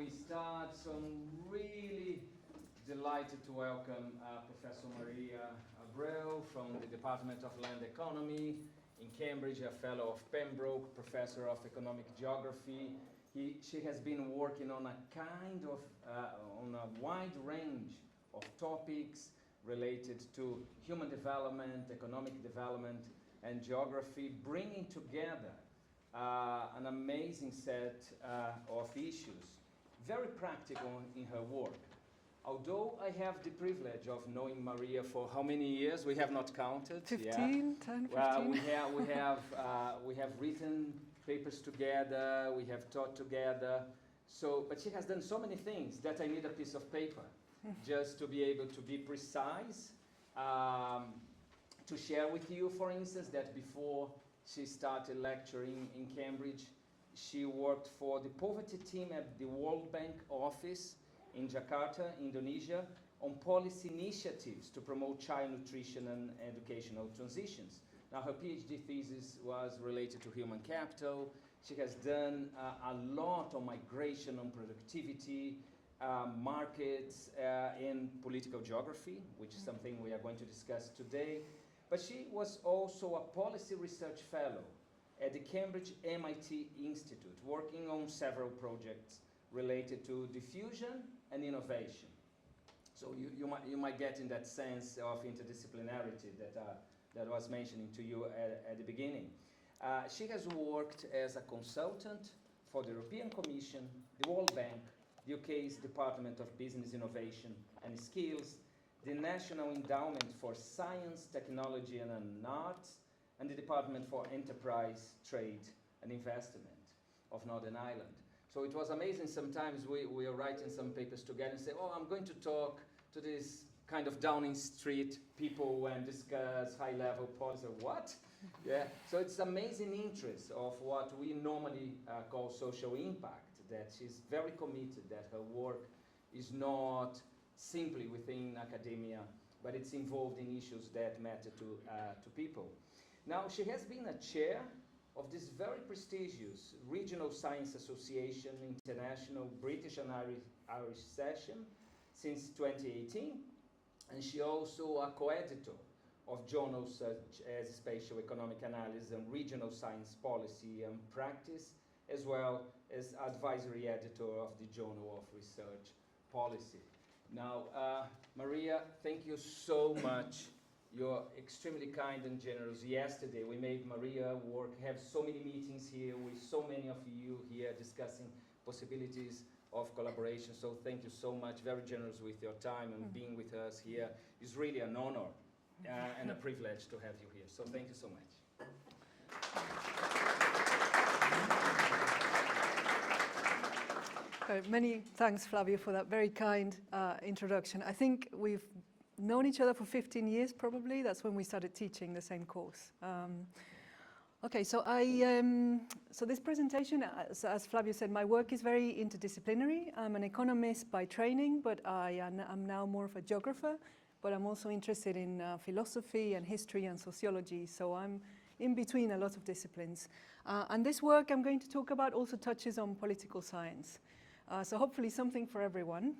we start, so I'm really delighted to welcome Professor Maria Abreu from the Department of Land Economy in Cambridge, a fellow of Pembroke, professor of economic geography. She has been working on a on a wide range of topics related to human development, economic development, and geography, bringing together an amazing set of issues, very practical in her work. Although I have the privilege of knowing Maria for how many years? We have not counted. 10, 15. We have written papers together, we have taught together. So, but she has done so many things that I need a piece of paper just to be able to be precise, to share with you, for instance, that before she started lecturing in Cambridge, she worked for the poverty team at the World Bank office in Jakarta, Indonesia, on policy initiatives to promote child nutrition and educational transitions. Now, her PhD thesis was related to human capital. She has done a lot on migration, on productivity, markets, in political geography, which is something we are going to discuss today. But she was also a policy research fellow at the Cambridge MIT Institute, working on several projects related to diffusion and innovation. So you might get in that sense of interdisciplinarity that was mentioning to you at the beginning. She has worked as a consultant for the European Commission, the World Bank, the UK's Department of Business Innovation and Skills, the National Endowment for Science, Technology and Arts, and the Department for Enterprise, Trade and Investment of Northern Ireland. So it was amazing. Sometimes we are writing some papers together and say, oh, I'm going to talk to this kind of Downing Street people and discuss high-level policy. What? Yeah. So it's amazing interest of what we normally call social impact, that she's very committed, that her work is not simply within academia, but it's involved in issues that matter to people. Now, she has been a chair of this very prestigious Regional Science Association International British and Irish session since 2018, and she also a co-editor of journals such as Spatial Economic Analysis and Regional Science Policy and Practice, as well as advisory editor of the Journal of Research Policy. Now, Maria, thank you so much. You're extremely kind and generous. Yesterday, we made Maria have so many meetings here with so many of you here discussing possibilities of collaboration. So thank you so much. Very generous with your time and being with us here. It's really an honor and a privilege to have you here. So thank you so much. Many thanks, Flavio, for that very kind introduction. I think we've known each other for 15 years, probably. That's when we started teaching the same course. Okay, so so this presentation, as Flavio said, my work is very interdisciplinary. I'm an economist by training, but I'm now more of a geographer. But I'm also interested in philosophy and history and sociology. So I'm in between a lot of disciplines. And this work I'm going to talk about also touches on political science. So hopefully something for everyone.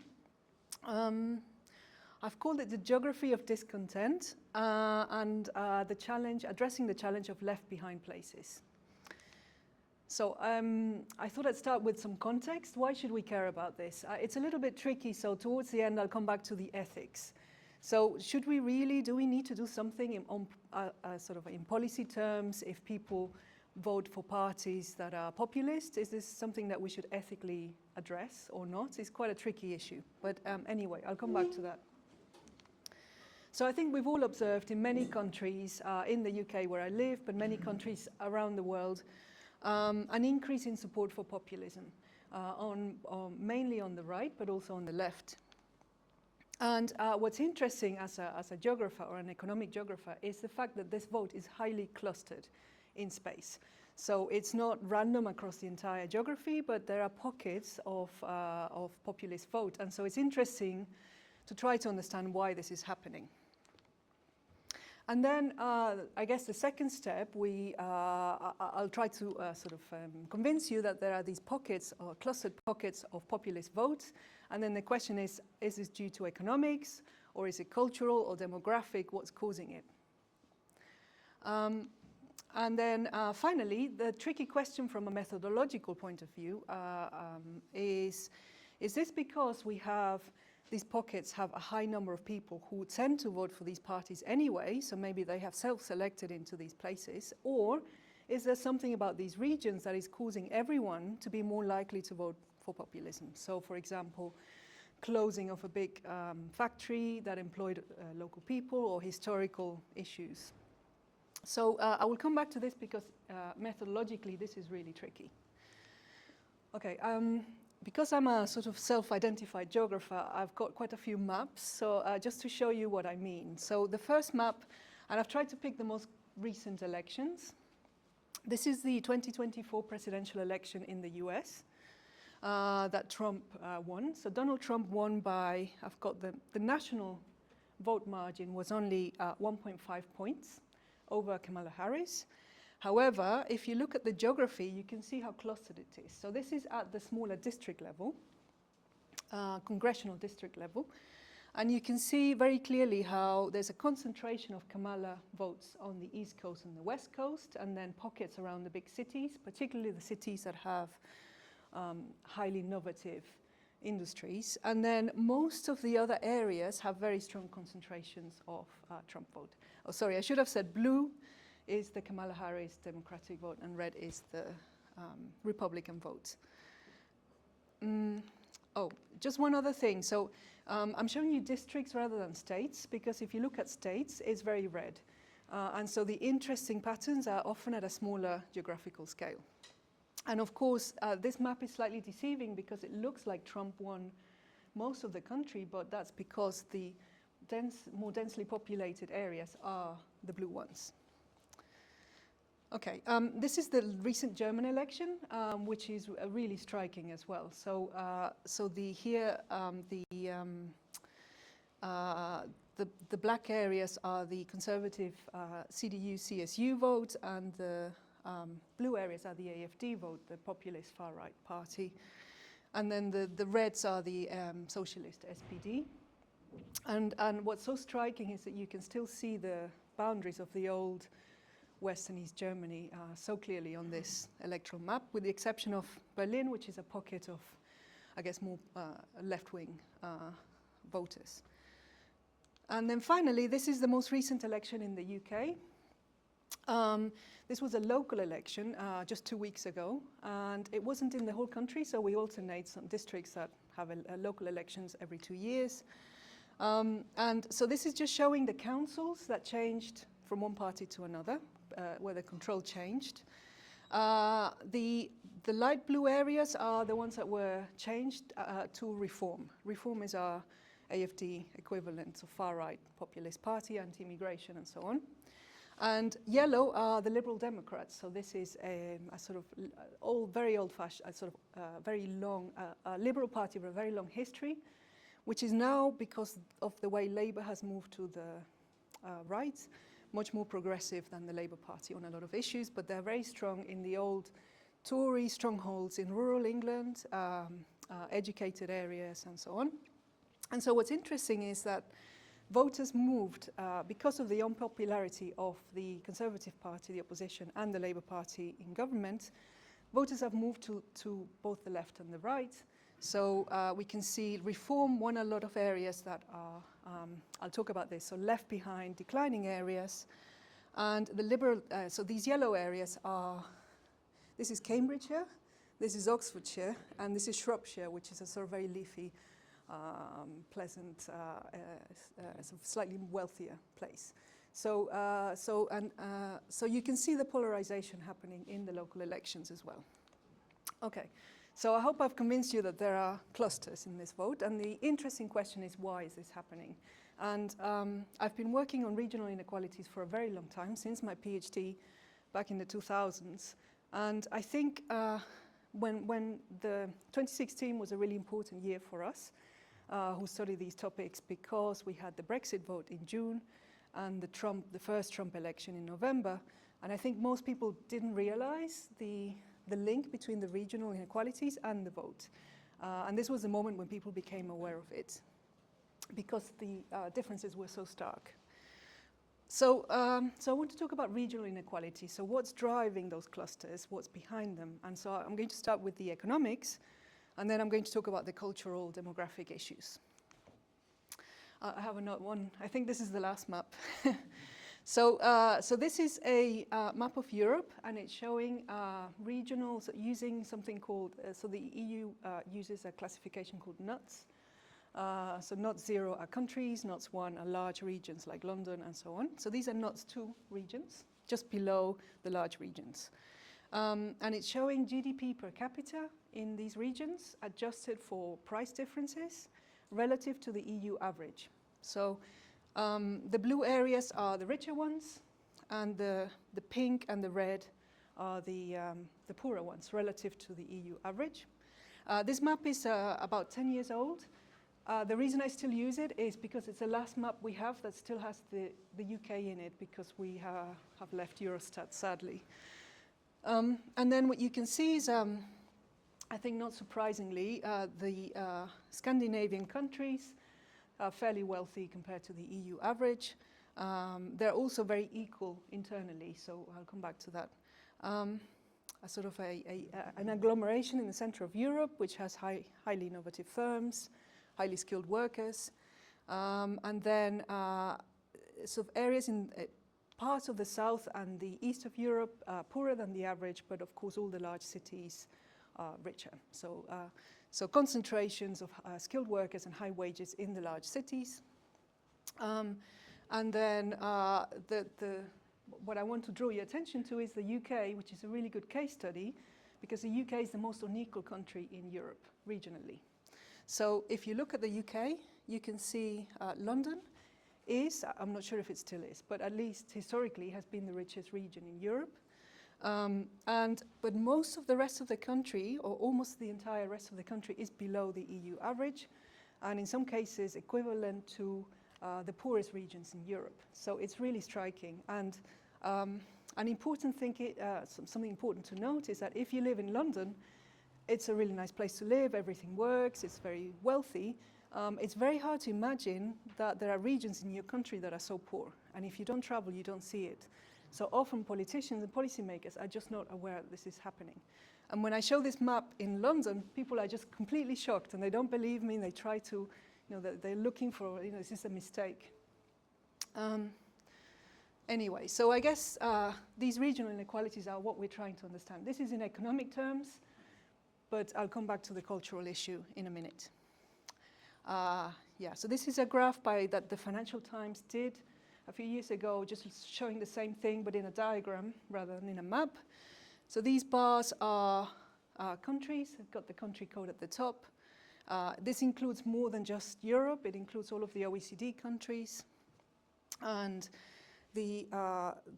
I've called it the geography of discontent and addressing the challenge of left behind places. So I thought I'd start with some context. Why should we care about this? It's a little bit tricky, so towards the end I'll come back to the ethics. So do we need to do something in policy terms if people vote for parties that are populist? Is this something that we should ethically address or not? It's quite a tricky issue. But anyway, I'll come back to that. So I think we've all observed in many countries, in the UK where I live, but many countries around the world, an increase in support for populism, mainly on the right, but also on the left. And what's interesting as a geographer or an economic geographer is the fact that this vote is highly clustered in space. So it's not random across the entire geography, but there are pockets of populist vote. And so it's interesting to try to understand why this is happening. And then I guess the second step, I'll try to convince you that there are these pockets or clustered pockets of populist votes. And then the question is this due to economics, or is it cultural or demographic? What's causing it? And then finally, the tricky question from a methodological point of view is this because these pockets have a high number of people who tend to vote for these parties anyway, so maybe they have self-selected into these places, or is there something about these regions that is causing everyone to be more likely to vote for populism? So, for example, closing of a big factory that employed local people, or historical issues. So I will come back to this because methodologically this is really tricky. Okay. Because I'm a sort of self-identified geographer, I've got quite a few maps, so just to show you what I mean. So the first map, and I've tried to pick the most recent elections. This is the 2024 presidential election in the US that Trump won. So Donald Trump won by, I've got the national vote margin was only 1.5 points over Kamala Harris. However, if you look at the geography, you can see how clustered it is. So this is at the smaller district level, congressional district level. And you can see very clearly how there's a concentration of Kamala votes on the East Coast and the West Coast, and then pockets around the big cities, particularly the cities that have highly innovative industries. And then most of the other areas have very strong concentrations of Trump vote. Oh, sorry, I should have said blue is the Kamala Harris Democratic vote, and red is the Republican vote. Oh, just one other thing. So I'm showing you districts rather than states, because if you look at states, it's very red. And so the interesting patterns are often at a smaller geographical scale. And of course, this map is slightly deceiving because it looks like Trump won most of the country, but that's because the more densely populated areas are the blue ones. Okay, this is the recent German election, which is really striking as well. So, the black areas are the conservative CDU/CSU vote, and the blue areas are the AfD vote, the populist far-right party. And then the reds are the socialist SPD. And what's so striking is that you can still see the boundaries of the old West and East Germany so clearly on this electoral map, with the exception of Berlin, which is a pocket of, I guess, more left-wing voters. And then finally, this is the most recent election in the UK. This was a local election just 2 weeks ago, and it wasn't in the whole country, so we alternate some districts that have local elections every 2 years. And so this is just showing the councils that changed from one party to another, where the control changed. The light blue areas are the ones that were changed to Reform. Reform is our AfD equivalent, so far-right populist party, anti-immigration, and so on. And yellow are the Liberal Democrats. So this is a sort of very old-fashioned, very long, Liberal party with a very long history, which is now, because of the way Labour has moved to the right, much more progressive than the Labour Party on a lot of issues, but they're very strong in the old Tory strongholds in rural England, educated areas, and so on. And so what's interesting is that voters moved, because of the unpopularity of the Conservative Party, the opposition, and the Labour Party in government, voters have moved to both the left and the right. So we can see Reform won a lot of areas that are, I'll talk about this, so left behind, declining areas. And the Liberal, so these yellow areas are, this is Cambridgeshire, this is Oxfordshire, and this is Shropshire, which is a sort of very leafy, pleasant, sort of slightly wealthier place. So you can see the polarization happening in the local elections as well. Okay. So I hope I've convinced you that there are clusters in this vote, and the interesting question is, why is this happening? And I've been working on regional inequalities for a very long time, since my PhD back in the 2000s. And I think when the 2016 was a really important year for us, who study these topics, because we had the Brexit vote in June, and the first Trump election in November. And I think most people didn't realize the link between the regional inequalities and the vote. And this was the moment when people became aware of it, because the differences were so stark. So I want to talk about regional inequality. So what's driving those clusters? What's behind them? And so I'm going to start with the economics, and then I'm going to talk about the cultural demographic issues. I have another one. I think this is the last map. So this is a map of Europe, and it's showing regionals using something called, so the EU uses a classification called NUTS. So NUTS 0 are countries, NUTS 1 are large regions like London and so on. So these are NUTS 2 regions, just below the large regions. And it's showing GDP per capita in these regions adjusted for price differences relative to the EU average. So the blue areas are the richer ones, and the pink and the red are the poorer ones relative to the EU average. This map is about 10 years old. The reason I still use it is because it's the last map we have that still has the UK in it, because we have left Eurostat, sadly. And then what you can see is, I think not surprisingly, the Scandinavian countries are fairly wealthy compared to the EU average. They're also very equal internally, so I'll come back to that. A sort of an agglomeration in the center of Europe, which has highly innovative firms, highly skilled workers, and then sort of areas in parts of the south and the east of Europe poorer than the average, but of course all the large cities are richer. So concentrations of skilled workers and high wages in the large cities. And then what I want to draw your attention to is the UK, which is a really good case study, because the UK is the most unequal country in Europe regionally. So if you look at the UK, you can see London is, I'm not sure if it still is, but at least historically has been the richest region in Europe. But most of the rest of the country, or almost the entire rest of the country, is below the EU average, and in some cases equivalent to the poorest regions in Europe. So it's really striking. And an important thing, something important to note is that if you live in London, it's a really nice place to live, everything works, it's very wealthy. It's very hard to imagine that there are regions in your country that are so poor. And if you don't travel, you don't see it. So often politicians and policymakers are just not aware that this is happening. And when I show this map in London, people are just completely shocked, and they don't believe me, and they try to, they're looking for, is this a mistake? Anyway, so I guess these regional inequalities are what we're trying to understand. This is in economic terms, but I'll come back to the cultural issue in a minute. So this is a graph that the Financial Times did a few years ago, just showing the same thing, but in a diagram rather than in a map. So these bars are countries. I've got the country code at the top. This includes more than just Europe. It includes all of the OECD countries. And the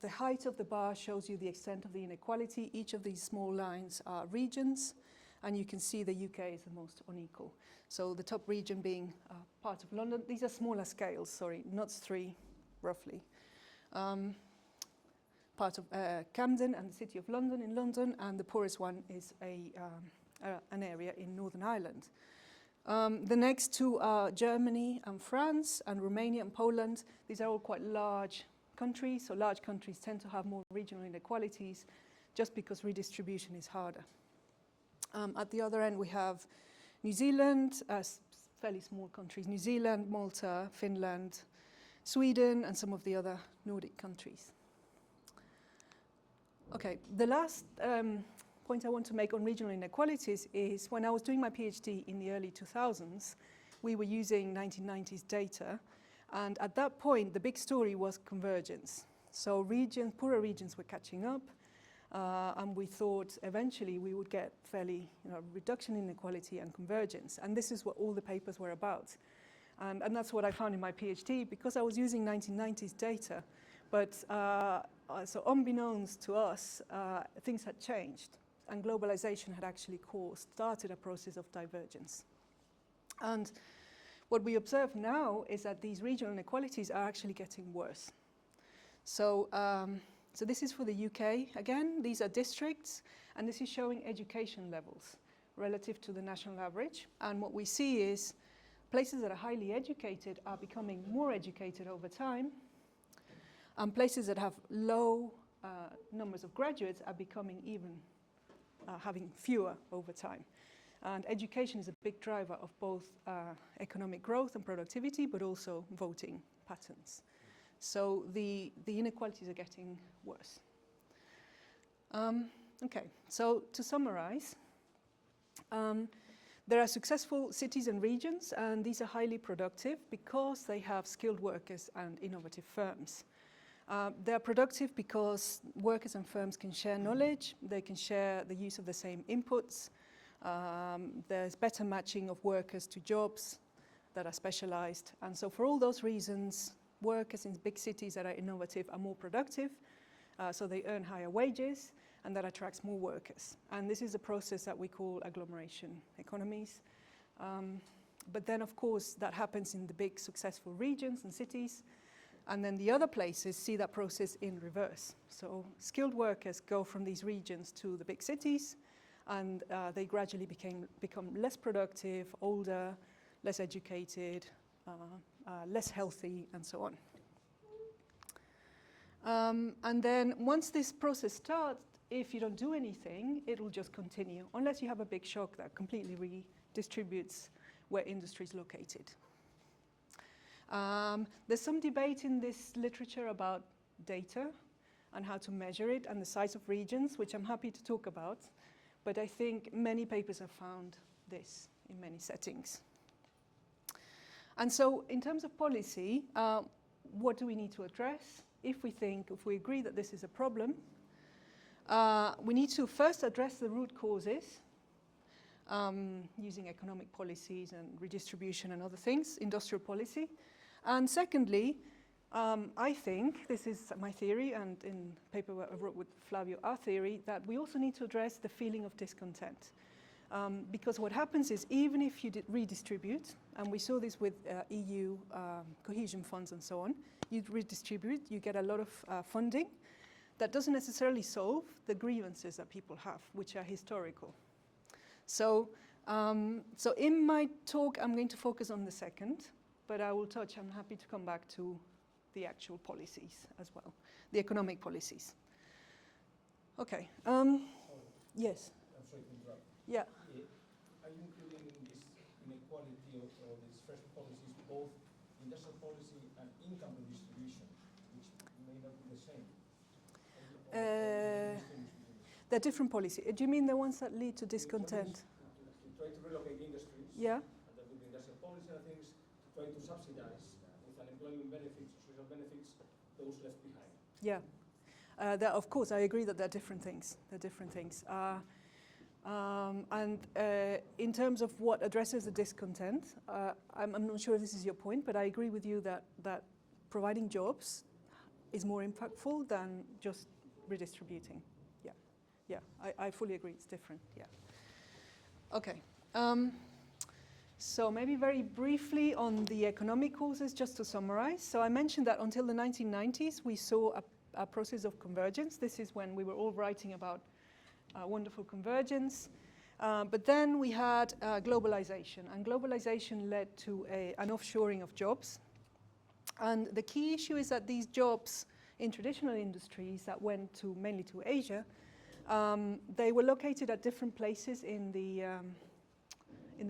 height of the bar shows you the extent of the inequality. Each of these small lines are regions. And you can see the UK is the most unequal. So the top region being part of London. These are smaller scales, sorry, NUTS 3, roughly. Part of Camden and the City of London in London, and the poorest one is an area in Northern Ireland. The next two are Germany and France, and Romania and Poland. These are all quite large countries, so large countries tend to have more regional inequalities just because redistribution is harder. At the other end, we have New Zealand, fairly small countries, New Zealand, Malta, Finland, Sweden, and some of the other Nordic countries. Okay, the last point I want to make on regional inequalities is when I was doing my PhD in the early 2000s, we were using 1990s data, and at that point, the big story was convergence. So poorer regions were catching up, and we thought eventually we would get fairly reduction in inequality and convergence. And this is what all the papers were about. And that's what I found in my PhD, because I was using 1990s data. But so unbeknownst to us, things had changed. And globalization had actually started a process of divergence. And what we observe now is that these regional inequalities are actually getting worse. So, so this is for the UK again. These are districts, and this is showing education levels relative to the national average. And what we see is places that are highly educated are becoming more educated over time, and places that have low numbers of graduates are becoming even having fewer over time. And education is a big driver of both economic growth and productivity, but also voting patterns. So the inequalities are getting worse. Okay, so to summarize, there are successful cities and regions, and these are highly productive because they have skilled workers and innovative firms. They are productive because workers and firms can share knowledge, they can share the use of the same inputs, there's better matching of workers to jobs that are specialized. And so for all those reasons, workers in big cities that are innovative are more productive, so they earn higher wages, and that attracts more workers. And this is a process that we call agglomeration economies. But then, of course, that happens in the big successful regions and cities, and then the other places see that process in reverse. So skilled workers go from these regions to the big cities, and they gradually become less productive, older, less educated, less healthy, and so on. And then once this process starts, if you don't do anything, it will just continue, unless you have a big shock that completely redistributes where industry is located. There's some debate in this literature about data and how to measure it and the size of regions, which I'm happy to talk about. But I think many papers have found this in many settings. And so in terms of policy, what do we need to address? If we agree that this is a problem, we need to first address the root causes using economic policies and redistribution and other things, industrial policy. And secondly, I think, this is my theory, and in the paper I wrote with Flavio, our theory, that we also need to address the feeling of discontent. Because what happens is, even if you redistribute, and we saw this with EU cohesion funds and so on, you redistribute, you get a lot of funding. That doesn't necessarily solve the grievances that people have, which are historical. So, so in my talk, I'm going to focus on the second, but I'm happy to come back to the actual policies as well, the economic policies. Okay, yes? I'm sorry to interrupt. Yeah. Are you including in this inequality or these fresh policies both industrial policy and income redistribution, which may not be the same? They're different policies. Do you mean the ones that lead to discontent? To try to relocate industries, Yeah. and that with industrial policy and things, to try to subsidize with unemployment benefits, social benefits, those left behind. Yeah. Of course, I agree that they're different things. They're different things. And in terms of what addresses the discontent, I'm not sure if this is your point, but I agree with you that providing jobs is more impactful than just redistributing. Yeah, yeah, I fully agree, it's different, yeah. Okay, so maybe very briefly on the economic causes, just to summarize. So I mentioned that until the 1990s, we saw a process of convergence. This is when we were all writing about wonderful convergence. But then we had globalization, and globalization led to an offshoring of jobs. And the key issue is that these jobs in traditional industries that went mainly to Asia, they were located at different places in the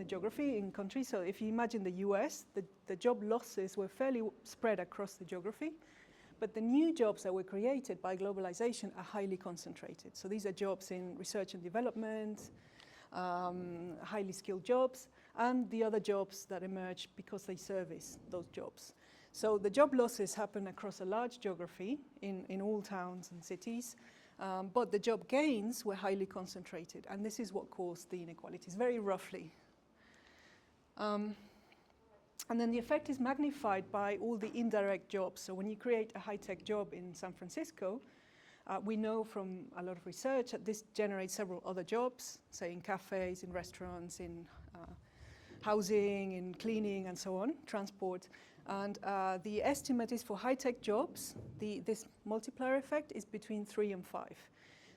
geography, in countries. So if you imagine the US, the job losses were fairly spread across the geography. But the new jobs that were created by globalization are highly concentrated. So these are jobs in research and development, highly skilled jobs, and the other jobs that emerge because they service those jobs. So the job losses happen across a large geography in all towns and cities, but the job gains were highly concentrated, and this is what caused the inequalities, very roughly. And then the effect is magnified by all the indirect jobs. So when you create a high-tech job in San Francisco, we know from a lot of research that this generates several other jobs, say in cafes, in restaurants, in housing, in cleaning and so on, transport. And the estimate is for high-tech jobs, this multiplier effect is between 3 and 5.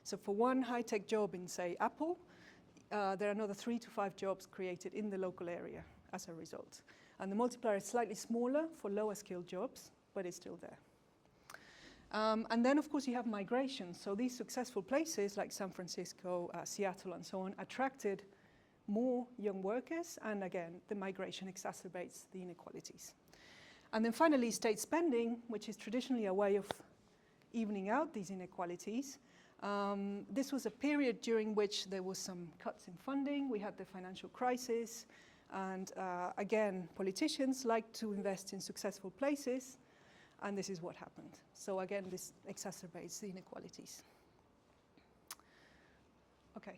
So for one high-tech job in, say, Apple, there are another 3 to 5 jobs created in the local area as a result. And the multiplier is slightly smaller for lower skilled jobs, but it's still there. And then, of course, you have migration. So these successful places like San Francisco, Seattle, and so on attracted more young workers. And again, the migration exacerbates the inequalities. And then finally, state spending, which is traditionally a way of evening out these inequalities. This was a period during which there was some cuts in funding. We had the financial crisis. And again, politicians like to invest in successful places. And this is what happened. So again, this exacerbates the inequalities. Okay.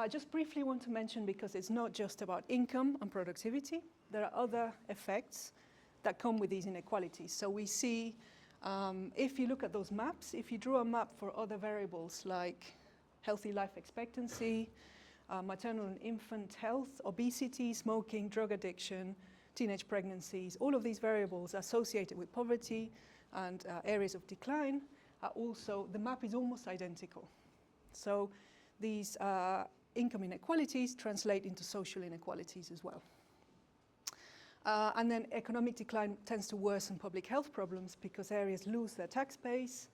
Just briefly want to mention, because it's not just about income and productivity, there are other effects that come with these inequalities. So we see, if you look at those maps, if you draw a map for other variables like healthy life expectancy, maternal and infant health, obesity, smoking, drug addiction, teenage pregnancies, all of these variables associated with poverty and areas of decline are also, the map is almost identical. So these income inequalities translate into social inequalities as well. And then economic decline tends to worsen public health problems because areas lose their tax base.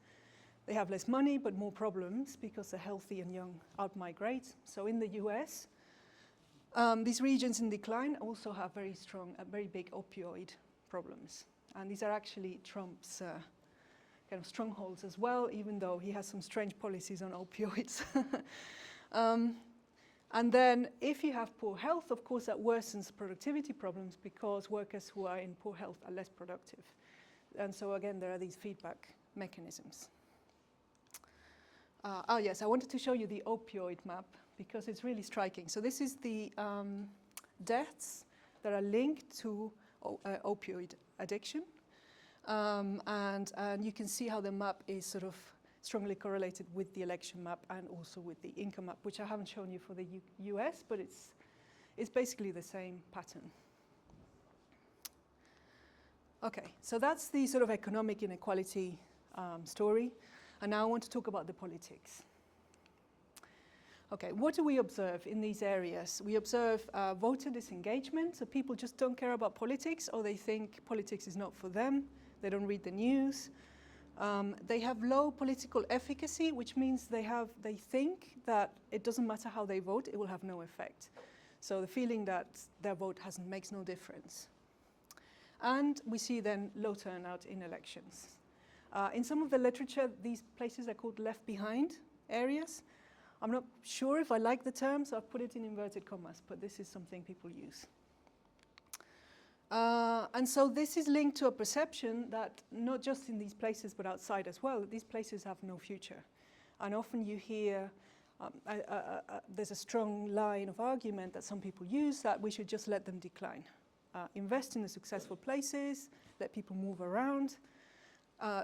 They have less money but more problems because the healthy and young outmigrate. So in the US, these regions in decline also have very big opioid problems. And these are actually Trump's kind of strongholds as well, even though he has some strange policies on opioids. And then if you have poor health, of course, that worsens productivity problems because workers who are in poor health are less productive. And so again, there are these feedback mechanisms. Yes, I wanted to show you the opioid map because it's really striking. So this is the deaths that are linked to opioid addiction. And you can see how the map is sort of strongly correlated with the election map and also with the income map, which I haven't shown you for the US, but it's basically the same pattern. Okay, so that's the sort of economic inequality story. And now I want to talk about the politics. Okay, what do we observe in these areas? We observe voter disengagement, so people just don't care about politics, or they think politics is not for them. They don't read the news. They have low political efficacy, which means they think that it doesn't matter how they vote, it will have no effect. So the feeling that their vote makes no difference. And we see then low turnout in elections. In some of the literature, these places are called left behind areas. I'm not sure if I like the term, so I've put it in inverted commas, but this is something people use. And so this is linked to a perception that not just in these places, but outside as well, these places have no future. And often you hear, there's a strong line of argument that some people use that we should just let them decline. Invest in the successful places, let people move around,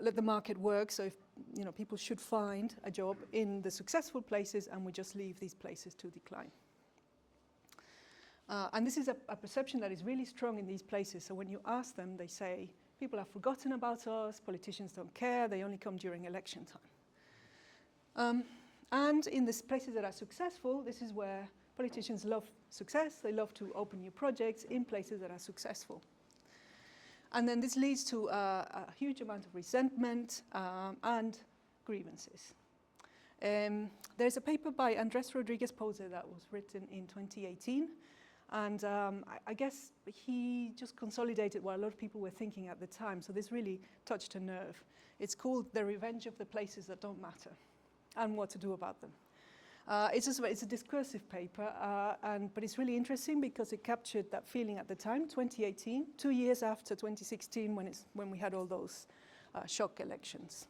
let the market work. So if people should find a job in the successful places and we just leave these places to decline. And this is a perception that is really strong in these places. So when you ask them, they say, people have forgotten about us, politicians don't care, they only come during election time. And in the places that are successful, this is where politicians love success. They love to open new projects in places that are successful. And then this leads to a huge amount of resentment and grievances. There's a paper by Andrés Rodríguez Pouso that was written in 2018. And I guess he just consolidated what a lot of people were thinking at the time. So this really touched a nerve. It's called The Revenge of the Places That Don't Matter and What to Do About Them. It's a discursive paper, but it's really interesting because it captured that feeling at the time, 2018, 2 years after 2016 when we had all those shock elections.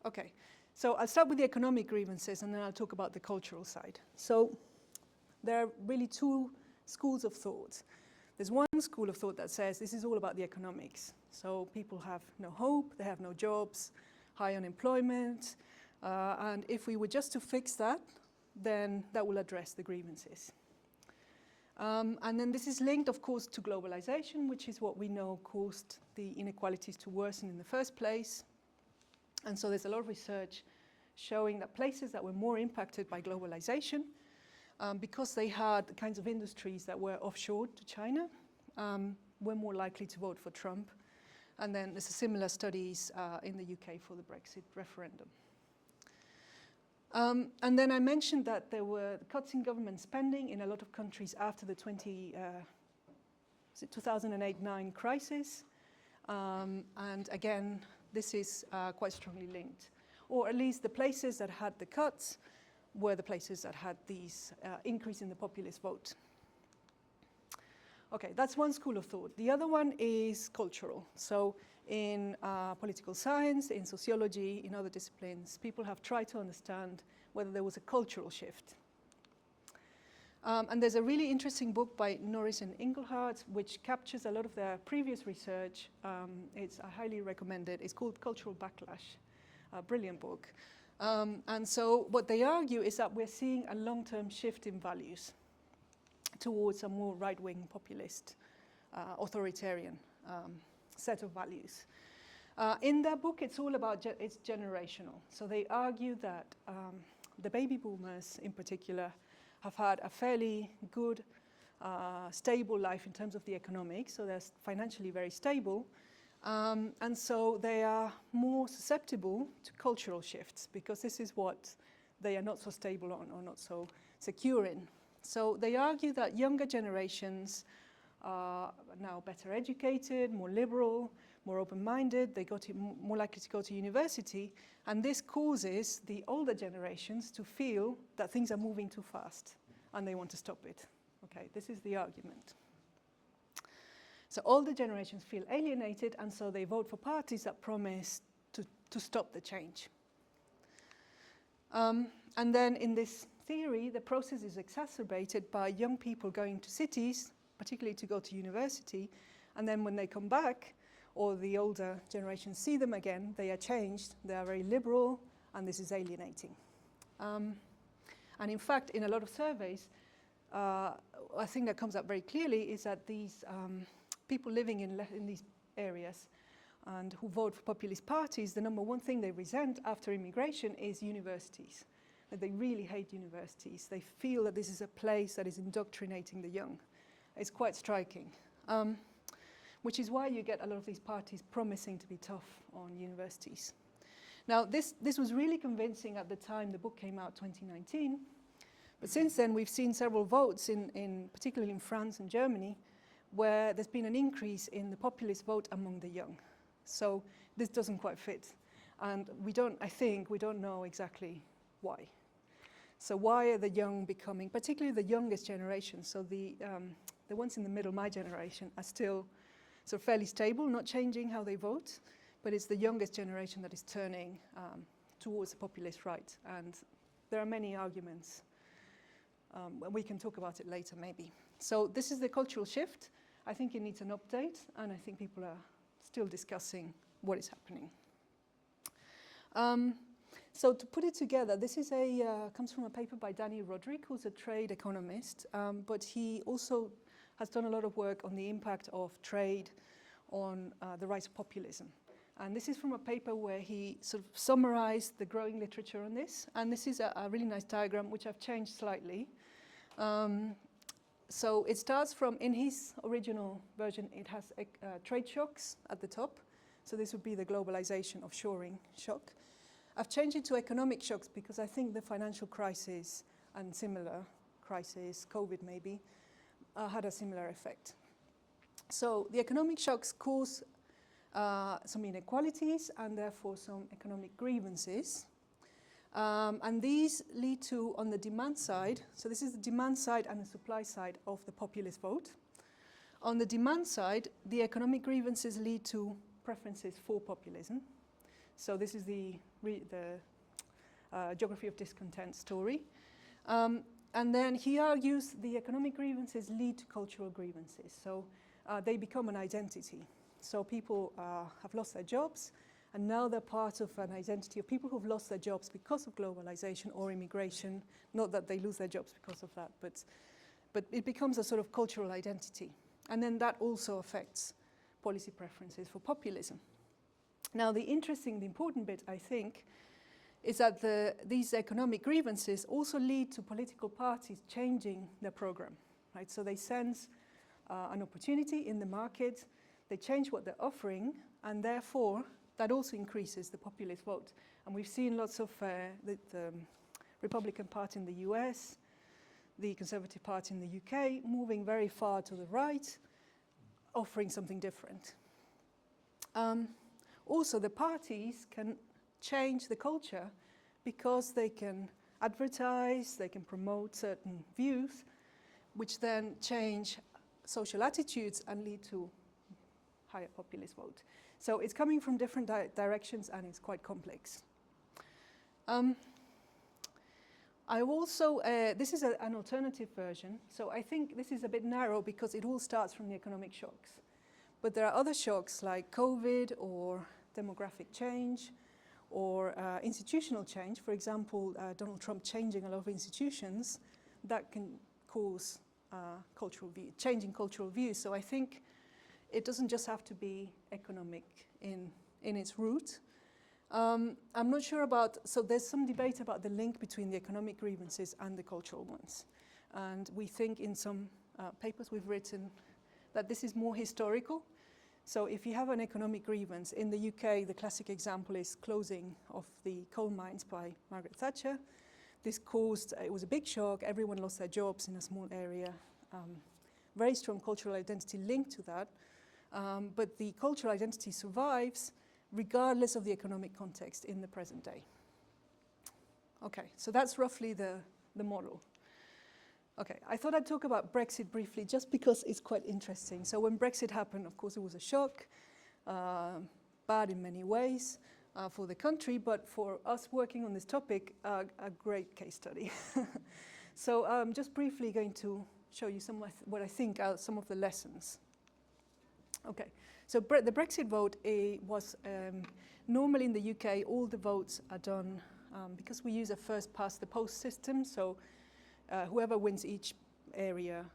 Okay. So I'll start with the economic grievances and then I'll talk about the cultural side. So there are really two schools of thought. There's one school of thought that says this is all about the economics. So people have no hope, they have no jobs, high unemployment, and if we were just to fix that, then that will address the grievances. And then this is linked, of course, to globalization, which is what we know caused the inequalities to worsen in the first place. And so there's a lot of research showing that places that were more impacted by globalization, because they had the kinds of industries that were offshored to China, were more likely to vote for Trump. And then there's similar studies in the UK for the Brexit referendum. And then I mentioned that there were cuts in government spending in a lot of countries after the 2008-9 crisis. And again, this is quite strongly linked. Or at least the places that had the cuts were the places that had these increase in the populist vote. Okay, that's one school of thought. The other one is cultural. So in political science, in sociology, in other disciplines, people have tried to understand whether there was a cultural shift. And there's a really interesting book by Norris and Inglehart, which captures a lot of their previous research. I highly recommend it. It's called Cultural Backlash, a brilliant book. And so what they argue is that we're seeing a long-term shift in values towards a more right-wing populist, authoritarian set of values. In their book, it's all about, it's generational. So they argue that the baby boomers in particular have had a fairly good, stable life in terms of the economics, so they're financially very stable. And so they are more susceptible to cultural shifts because this is what they are not so stable on or not so secure in. So they argue that younger generations are now better educated, more liberal, more open-minded, they more likely to go to university, and this causes the older generations to feel that things are moving too fast and they want to stop it. Okay, this is the argument. So older generations feel alienated, and so they vote for parties that promise to stop the change. And then in this theory, the process is exacerbated by young people going to cities, particularly to go to university, and then when they come back, or the older generations see them again, they are changed, they are very liberal, and this is alienating. And in fact, in a lot of surveys, a thing that comes up very clearly is that these people living in these areas and who vote for populist parties, the number one thing they resent after immigration is universities. That they really hate universities. They feel that this is a place that is indoctrinating the young. It's quite striking. Which is why you get a lot of these parties promising to be tough on universities. Now, this was really convincing at the time the book came out, 2019. But since then, we've seen several votes, particularly in France and Germany, where there's been an increase in the populist vote among the young. So this doesn't quite fit. And we don't know exactly why. So why are the young becoming, particularly the youngest generation, so the ones in the middle, my generation, are still sort of fairly stable, not changing how they vote, but it's the youngest generation that is turning towards the populist right. And there are many arguments. We can talk about it later, maybe. So this is the cultural shift. I think it needs an update, and I think people are still discussing what is happening. So to put it together, this is comes from a paper by Danny Roderick, who's a trade economist, but he also has done a lot of work on the impact of trade on the rise of populism. And this is from a paper where he sort of summarized the growing literature on this. And this is a really nice diagram, which I've changed slightly. So it starts from, in his original version, it has trade shocks at the top. So this would be the globalization, offshoring shock. I've changed it to economic shocks because I think the financial crisis and similar crisis, COVID maybe, had a similar effect. So the economic shocks cause some inequalities and therefore some economic grievances. And these lead to, on the demand side, so this is the demand side and the supply side of the populist vote. On the demand side, the economic grievances lead to preferences for populism. So this is the geography of discontent story. And then he argues the economic grievances lead to cultural grievances. So they become an identity. So people have lost their jobs and now they're part of an identity of people who've lost their jobs because of globalization or immigration. Not that they lose their jobs because of that, but it becomes a sort of cultural identity. And then that also affects policy preferences for populism. Now, the important bit, I think, is that these economic grievances also lead to political parties changing their program, right? So they sense an opportunity in the market, they change what they're offering, and therefore that also increases the populist vote. And we've seen lots of the Republican Party in the US, the Conservative Party in the UK, moving very far to the right, offering something different. Also, the parties can change the culture because they can advertise, they can promote certain views, which then change social attitudes and lead to higher populist vote. So it's coming from different directions and it's quite complex. I also, this is an alternative version, so I think this is a bit narrow because it all starts from the economic shocks. But there are other shocks like COVID or demographic change or institutional change. For example, Donald Trump changing a lot of institutions that can cause changing cultural views. So I think it doesn't just have to be economic in its root. I'm not sure about, so there's some debate about the link between the economic grievances and the cultural ones. And we think in some papers we've written that this is more historical. So if you have an economic grievance, in the UK, the classic example is closing of the coal mines by Margaret Thatcher. This caused, it was a big shock, everyone lost their jobs in a small area. Very strong cultural identity linked to that. But the cultural identity survives regardless of the economic context in the present day. Okay, so that's roughly the model. Okay, I thought I'd talk about Brexit briefly just because it's quite interesting. So when Brexit happened, of course, it was a shock, bad in many ways for the country, but for us working on this topic, a great case study. So I'm just briefly going to show you what I think are some of the lessons. Okay, so the Brexit vote was normally in the UK, all the votes are done because we use a first past the post system. So whoever wins each area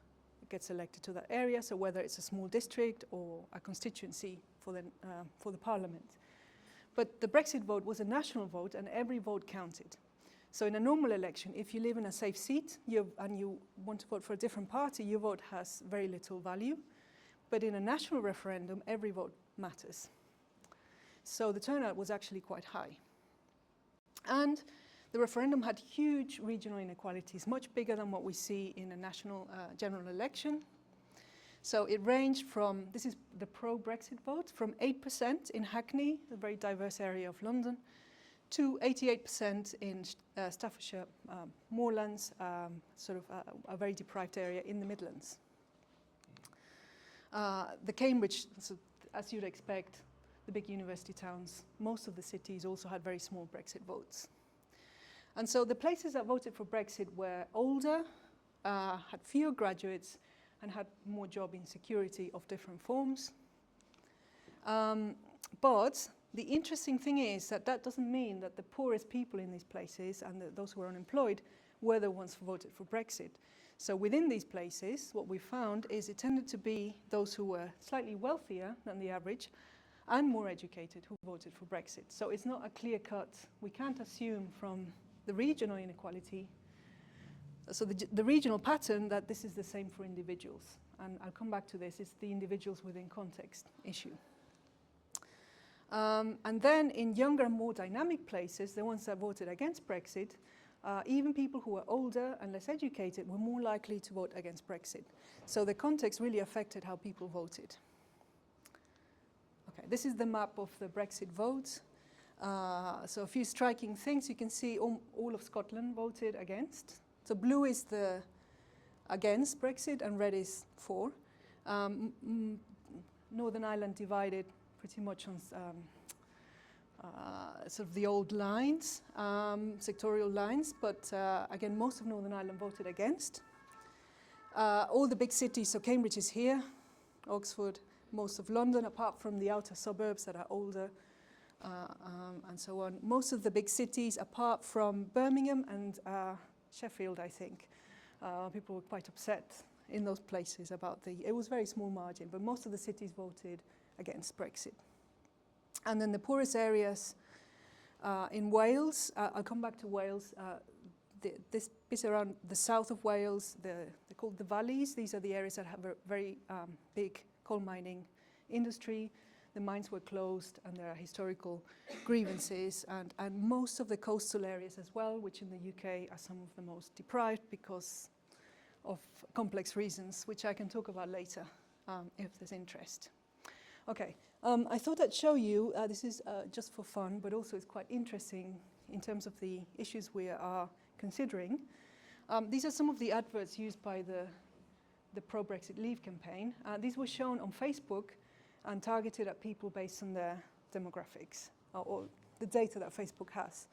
gets elected to that area. So whether it's a small district or a constituency for the parliament. But the Brexit vote was a national vote and every vote counted. So in a normal election, if you live in a safe seat and you want to vote for a different party, your vote has very little value. But in a national referendum, every vote matters. So the turnout was actually quite high. And the referendum had huge regional inequalities, much bigger than what we see in a national general election. So it ranged from, this is the pro-Brexit vote, from 8% in Hackney, a very diverse area of London, to 88% in Staffordshire, Moorlands, sort of a very deprived area in the Midlands. The Cambridge, so as you'd expect, the big university towns, most of the cities also had very small Brexit votes. And so the places that voted for Brexit were older, had fewer graduates, and had more job insecurity of different forms. But the interesting thing is that doesn't mean that the poorest people in these places and those who were unemployed were the ones who voted for Brexit. So within these places, what we found is it tended to be those who were slightly wealthier than the average and more educated who voted for Brexit. So it's not a clear cut. We can't assume from the regional inequality, so the regional pattern, that this is the same for individuals. And I'll come back to this. It's the individuals within context issue. And then in younger, more dynamic places, the ones that voted against Brexit, even people who were older and less educated were more likely to vote against Brexit. So the context really affected how people voted. Okay, this is the map of the Brexit votes. So a few striking things. You can see all of Scotland voted against. So blue is the against Brexit and red is for. Northern Ireland divided pretty much on sort of the old lines, sectorial lines, but again, most of Northern Ireland voted against. All the big cities, so Cambridge is here, Oxford, most of London, apart from the outer suburbs that are older, and so on. Most of the big cities, apart from Birmingham and Sheffield, I think, people were quite upset in those places about it was a very small margin, but most of the cities voted against Brexit. And then the poorest areas in Wales, I'll come back to Wales, this bit around the south of Wales, they're called the valleys. These are the areas that have a very big coal mining industry. The mines were closed and there are historical grievances, and most of the coastal areas as well, which in the UK are some of the most deprived because of complex reasons, which I can talk about later if there's interest. Okay, I thought I'd show you, this is just for fun, but also it's quite interesting in terms of the issues we are considering. These are some of the adverts used by the pro-Brexit Leave campaign. These were shown on Facebook and targeted at people based on their demographics or the data that Facebook has.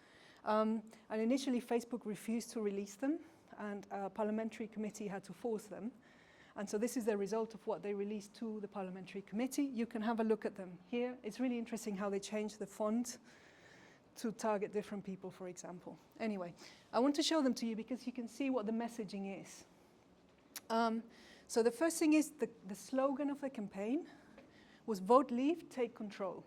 And initially Facebook refused to release them, and a parliamentary committee had to force them. And so this is the result of what they released to the parliamentary committee. You can have a look at them here. It's really interesting how they changed the font to target different people, for example. Anyway, I want to show them to you because you can see what the messaging is. So the first thing is the slogan of the campaign was "Vote Leave, take control."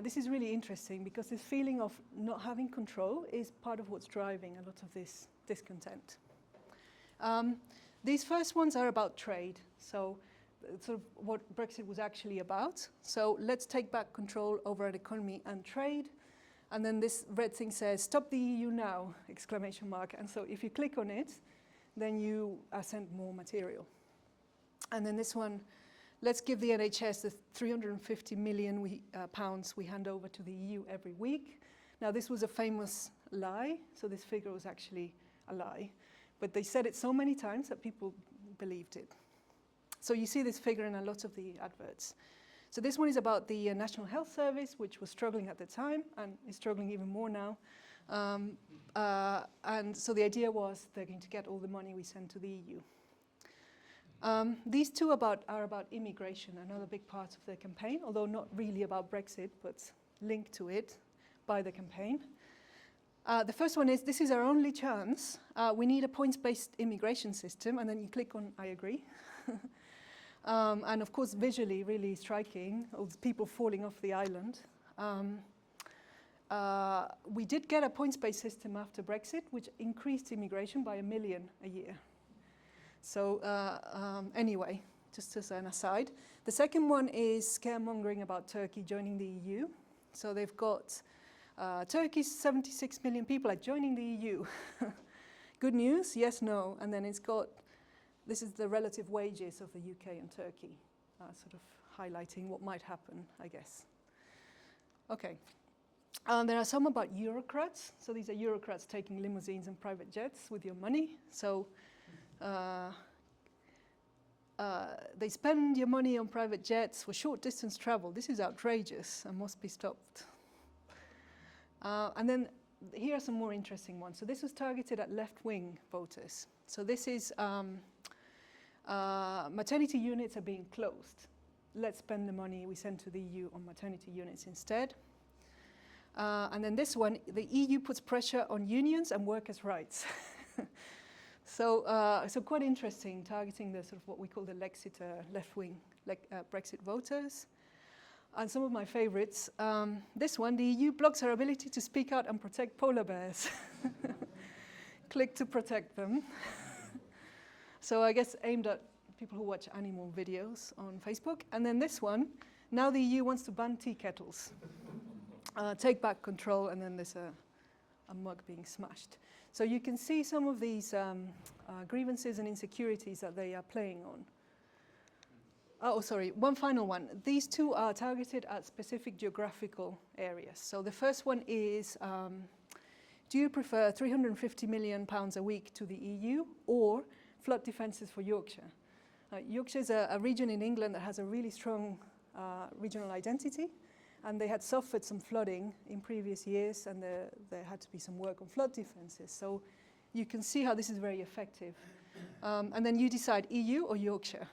This is really interesting because this feeling of not having control is part of what's driving a lot of this discontent. These first ones are about trade, so sort of what Brexit was actually about. So let's take back control over an economy and trade. And then this red thing says, "Stop the EU now!" exclamation mark. And so if you click on it, then you are sent more material. And then this one, "Let's give the NHS the 350 million pounds we hand over to the EU every week." Now this was a famous lie, so this figure was actually a lie. But they said it so many times that people believed it. So you see this figure in a lot of the adverts. So this one is about the National Health Service, which was struggling at the time and is struggling even more now. And so the idea was they're going to get all the money we send to the EU. These two are about immigration, another big part of the campaign, although not really about Brexit, but linked to it by the campaign. The first one is, "This is our only chance. We need a points-based immigration system," and then you click on "I agree." And of course, visually, really striking, all the people falling off the island. We did get a points-based system after Brexit, which increased immigration by 1 million a year. So anyway, just as an aside. The second one is scaremongering about Turkey joining the EU. So they've got Turkey's 76 million people are joining the EU. Good news? Yes, no. And then it's got, this is the relative wages of the UK and Turkey, sort of highlighting what might happen, I guess. Okay. There are some about Eurocrats. So these are Eurocrats taking limousines and private jets with your money. So they spend your money on private jets for short distance travel. This is outrageous and must be stopped. And then here are some more interesting ones. So this was targeted at left-wing voters. So this is maternity units are being closed. Let's spend the money we send to the EU on maternity units instead. And then this one, the EU puts pressure on unions and workers' rights. So quite interesting, targeting the sort of what we call the Lexiter left-wing Brexit voters. And some of my favorites, this one, "The EU blocks our ability to speak out and protect polar bears." Click to protect them. So I guess aimed at people who watch animal videos on Facebook. And then this one, "Now the EU wants to ban tea kettles." Take back control, and then there's a mug being smashed. So you can see some of these grievances and insecurities that they are playing on. Oh, sorry, one final one. These two are targeted at specific geographical areas. So the first one is, do you prefer 350 million pounds a week to the EU or flood defences for Yorkshire? Yorkshire is a region in England that has a really strong regional identity, and they had suffered some flooding in previous years, and there had to be some work on flood defences. So you can see how this is very effective. And then you decide EU or Yorkshire.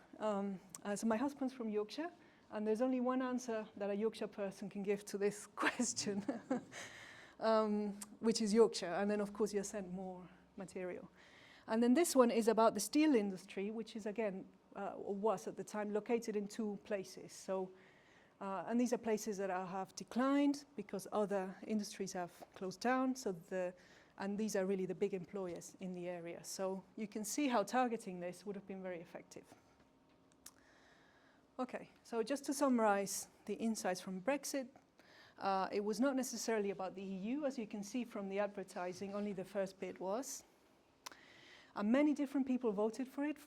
So my husband's from Yorkshire, And there's only one answer that a Yorkshire person can give to this question, which is Yorkshire. And then, of course, you're sent more material. And then this one is about the steel industry, which is, again, or was at the time, located in 2 places. So, and these are places that have declined because other industries have closed down. So and these are really the big employers in the area. So you can see how targeting this would have been very effective. Okay, so just to summarize the insights from Brexit, it was not necessarily about the EU. As you can see from the advertising, only the first bit was. And many different people voted for it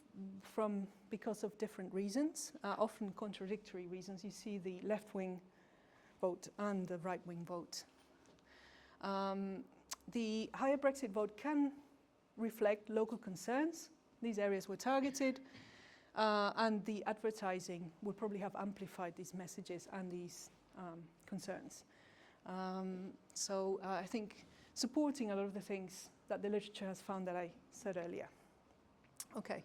because of different reasons, often contradictory reasons. You see the left-wing vote and the right-wing vote. The higher Brexit vote can reflect local concerns. These areas were targeted, and the advertising would probably have amplified these messages and these concerns. So I think supporting a lot of the things that the literature has found that I said earlier. Okay,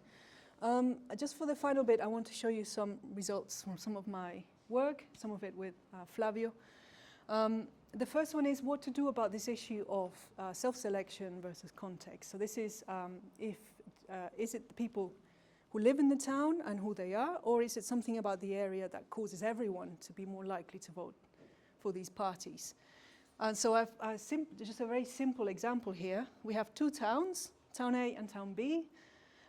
just for the final bit, I want to show you some results from some of my work, some of it with Flavio. The first one is what to do about this issue of self-selection versus context. So this is is it the people who live in the town and who they are, or is it something about the area that causes everyone to be more likely to vote for these parties? And so I've just a very simple example here. We have 2 towns, Town A and Town B,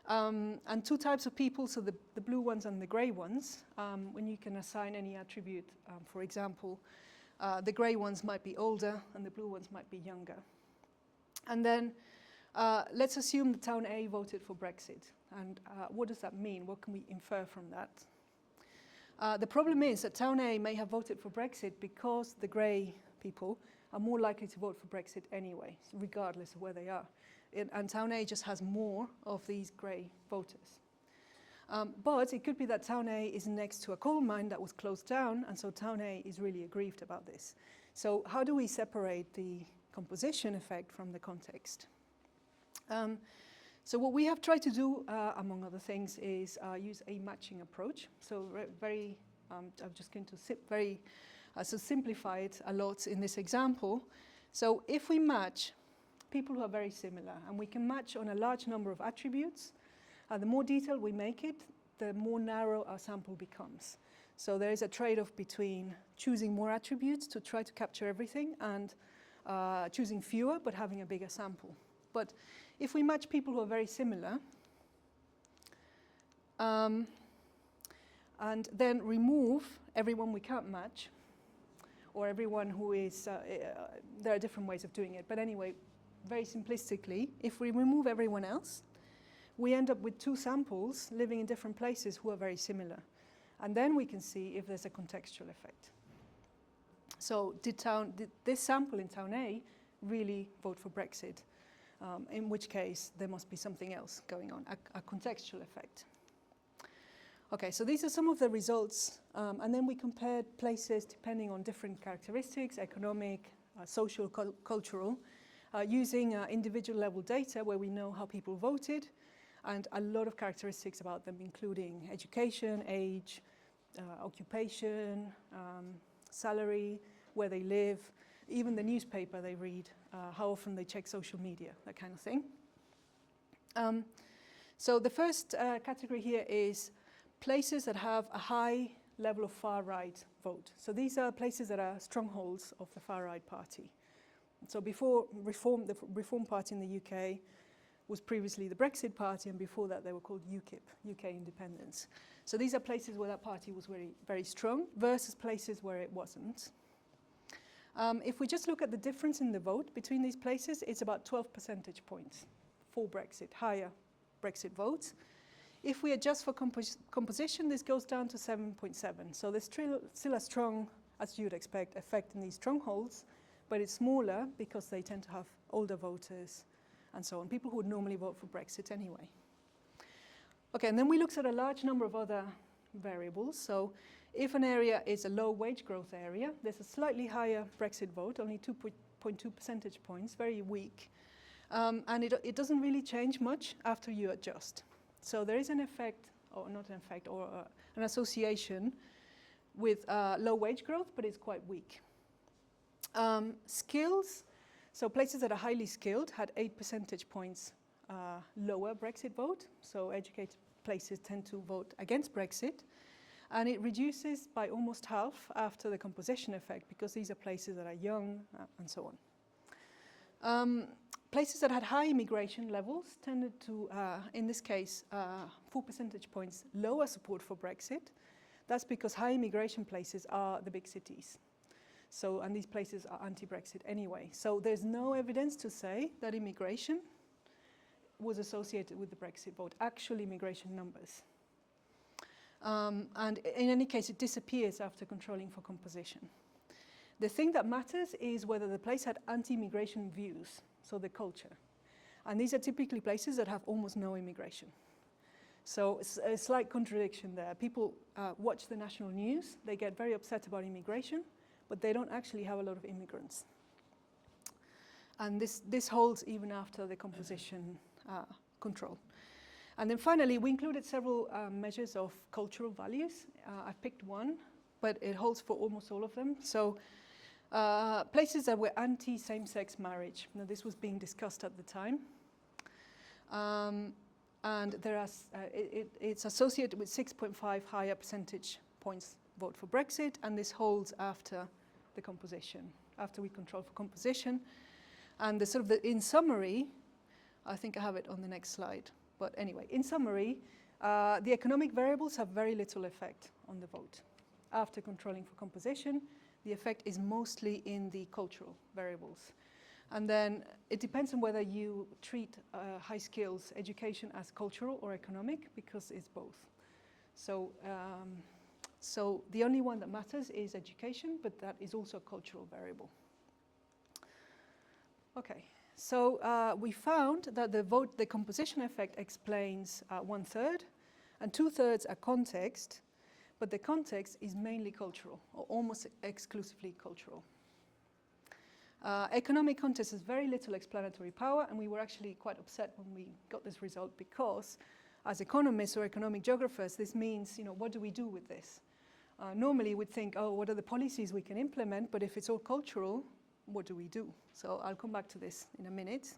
and 2 types of people, so the blue ones and the grey ones. When you can assign any attribute, for example, the grey ones might be older and the blue ones might be younger. And then let's assume that Town A voted for Brexit. And what does that mean? What can we infer from that? The problem is that Town A may have voted for Brexit because the grey people are more likely to vote for Brexit anyway, regardless of where they are. And Town A just has more of these grey voters. But it could be that Town A is next to a coal mine that was closed down, and so Town A is really aggrieved about this. So how do we separate the composition effect from the context? So what we have tried to do, among other things, is use a matching approach. So I'm just going to simplify it a lot in this example. So if we match people who are very similar, and we can match on a large number of attributes, the more detailed we make it, the more narrow our sample becomes. So there is a trade-off between choosing more attributes to try to capture everything and choosing fewer but having a bigger sample. But if we match people who are very similar, and then remove everyone we can't match, or everyone who is, there are different ways of doing it, but anyway, very simplistically, if we remove everyone else, we end up with 2 samples living in different places who are very similar. And then we can see if there's a contextual effect. So did this sample in Town A really vote for Brexit? In which case, there must be something else going on, a contextual effect. Okay, so these are some of the results. And then we compared places depending on different characteristics, economic, social, cultural, using individual level data where we know how people voted, and a lot of characteristics about them, including education, age, occupation, salary, where they live, even the newspaper they read, how often they check social media, that kind of thing. So the first category here is places that have a high level of far-right vote. So these are places that are strongholds of the far-right party. So before Reform, the Reform Party in the UK was previously the Brexit Party, and before that they were called UKIP, UK Independence. So these are places where that party was very, very strong versus places where it wasn't. If we just look at the difference in the vote between these places, it's about 12 percentage points for Brexit, higher Brexit votes. If we adjust for composition, this goes down to 7.7. So there's still a strong, as you'd expect, effect in these strongholds, but it's smaller because they tend to have older voters and so on, people who would normally vote for Brexit anyway. Okay, and then we looked at a large number of other variables. So if an area is a low wage growth area, there's a slightly higher Brexit vote, only 2.2 percentage points, very weak. And it doesn't really change much after you adjust. So there is an effect, or not an effect, or an association with low wage growth, but it's quite weak. Skills, so places that are highly skilled had 8 percentage points lower Brexit vote, so educated places tend to vote against Brexit, and it reduces by almost half after the composition effect, because these are places that are young and so on. Places that had high immigration levels tended to, in this case, 4 percentage points lower support for Brexit. That's because high immigration places are the big cities. So, and these places are anti-Brexit anyway. So there's no evidence to say that immigration was associated with the Brexit vote, actual immigration numbers. And in any case, it disappears after controlling for composition. The thing that matters is whether the place had anti-immigration views, so the culture. And these are typically places that have almost no immigration. So it's a slight contradiction there. People watch the national news, they get very upset about immigration, but they don't actually have a lot of immigrants. And this holds even after the composition control. And then finally, we included several measures of cultural values. I've picked one, but it holds for almost all of them. So places that were anti-same-sex marriage. Now, this was being discussed at the time. And there are, it's associated with 6.5 higher percentage points vote for Brexit, and this holds after the composition, after we control for composition. And the sort of in summary, I think I have it on the next slide. But anyway, in summary, the economic variables have very little effect on the vote. After controlling for composition, the effect is mostly in the cultural variables. And then it depends on whether you treat high skills education as cultural or economic, because it's both. So, so the only one that matters is education, but that is also a cultural variable. Okay, so we found that the composition effect explains 1/3, and 2/3 are context, but the context is mainly cultural, or almost exclusively cultural. Economic context has very little explanatory power, and we were actually quite upset when we got this result, because as economists or economic geographers, this means, what do we do with this? Normally we'd think, oh, what are the policies we can implement? But if it's all cultural, what do we do? So I'll come back to this in a minute.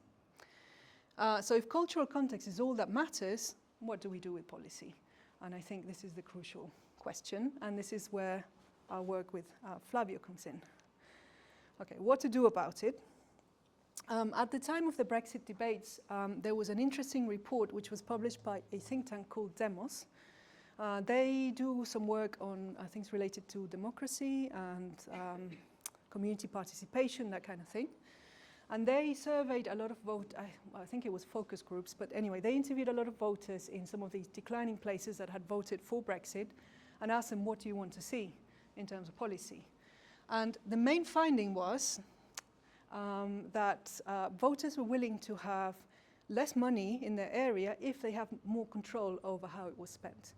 So if cultural context is all that matters, what do we do with policy? And I think this is the crucial question, and this is where our work with Flavio comes in. Okay, what to do about it? At the time of the Brexit debates, there was an interesting report which was published by a think tank called Demos. They do some work on things related to democracy and community participation, that kind of thing. And they surveyed a lot of I think it was focus groups, but anyway, they interviewed a lot of voters in some of these declining places that had voted for Brexit and asked them, what do you want to see in terms of policy? And the main finding was that voters were willing to have less money in their area if they have more control over how it was spent.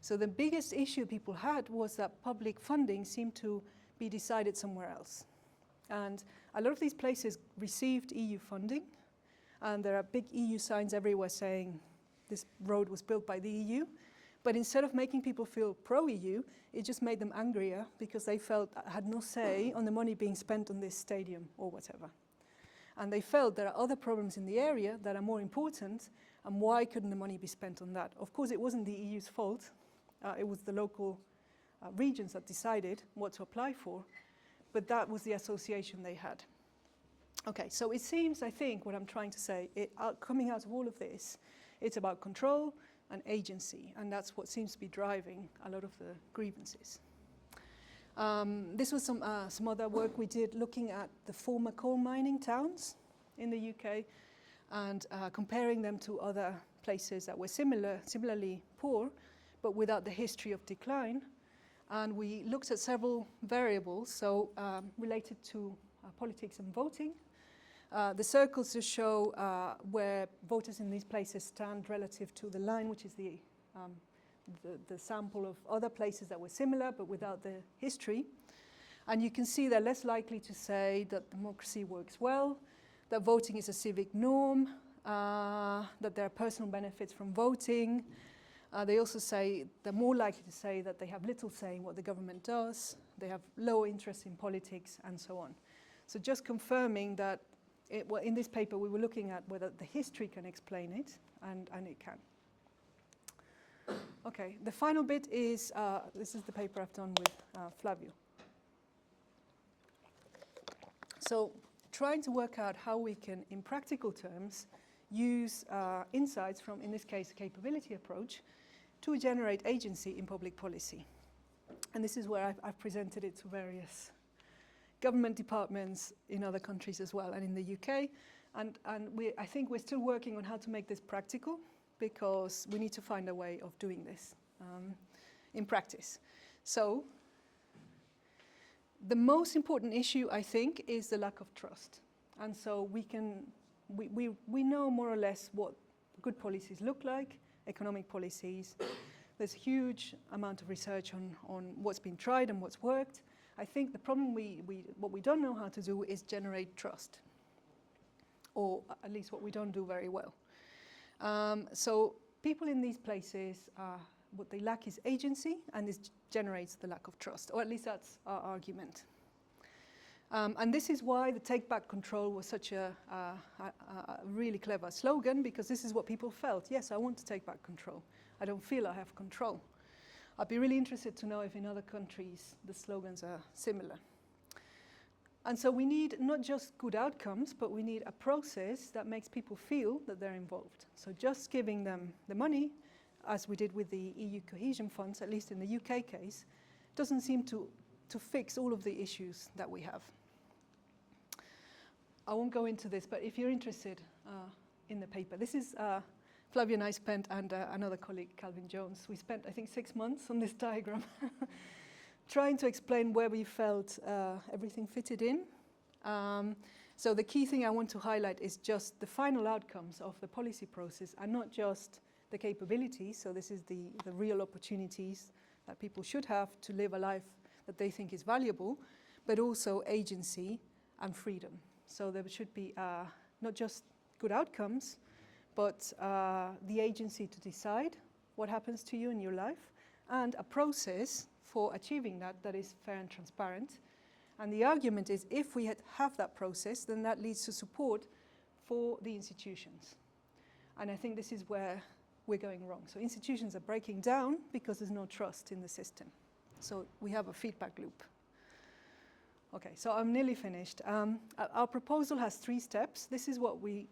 So the biggest issue people had was that public funding seemed to be decided somewhere else. And a lot of these places received EU funding, and there are big EU signs everywhere saying this road was built by the EU. But instead of making people feel pro-EU, it just made them angrier because they felt had no say on the money being spent on this stadium or whatever. And they felt there are other problems in the area that are more important, and why couldn't the money be spent on that? Of course, it wasn't the EU's fault. It was the local regions that decided what to apply for, but that was the association they had. Okay, so it seems, I think, what I'm trying to say, coming out of all of this, it's about control and agency, and that's what seems to be driving a lot of the grievances. This was some other work we did looking at the former coal mining towns in the UK and comparing them to other places that were similarly poor, but without the history of decline. And we looked at several variables, so related to politics and voting. The circles just show where voters in these places stand relative to the line, which is the sample of other places that were similar but without the history. And you can see they're less likely to say that democracy works well, that voting is a civic norm, that there are personal benefits from voting, They also say they're more likely to say that they have little say in what the government does, they have low interest in politics, and so on. So just confirming that, well, in this paper we were looking at whether the history can explain it, and it can. Okay, the final bit is, this is the paper I've done with Flavio. So trying to work out how we can, in practical terms, use insights from, in this case, a capability approach to generate agency in public policy. And this is where I've presented it to various government departments in other countries as well, and in the UK. And I think we're still working on how to make this practical, because we need to find a way of doing this in practice. So the most important issue, I think, is the lack of trust. And so we know more or less what good policies look like, economic policies. There's a huge amount of research on what's been tried and what's worked. I think the problem what we don't know how to do is generate trust, or at least what we don't do very well. So people in these places, what they lack is agency, and this generates the lack of trust, or at least that's our argument. And this is why the Take Back Control was such a really clever slogan, because this is what people felt. Yes, I want to take back control. I don't feel I have control. I'd be really interested to know if in other countries the slogans are similar. And so we need not just good outcomes, but we need a process that makes people feel that they're involved. So just giving them the money, as we did with the EU cohesion funds, at least in the UK case, doesn't seem to fix all of the issues that we have. I won't go into this, but if you're interested in the paper, this is Flavio and I spent, and another colleague, Calvin Jones, we spent, I think, 6 months on this diagram, trying to explain where we felt everything fitted in. So the key thing I want to highlight is just the final outcomes of the policy process, and not just the capabilities. So this is the real opportunities that people should have to live a life that they think is valuable, but also agency and freedom. So there should be not just good outcomes, but the agency to decide what happens to you in your life, and a process for achieving that is fair and transparent. And the argument is, if we have that process, then that leads to support for the institutions. And I think this is where we're going wrong. So institutions are breaking down because there's no trust in the system. So we have a feedback loop. Okay, so I'm nearly finished. Our proposal has 3 steps. This is what we've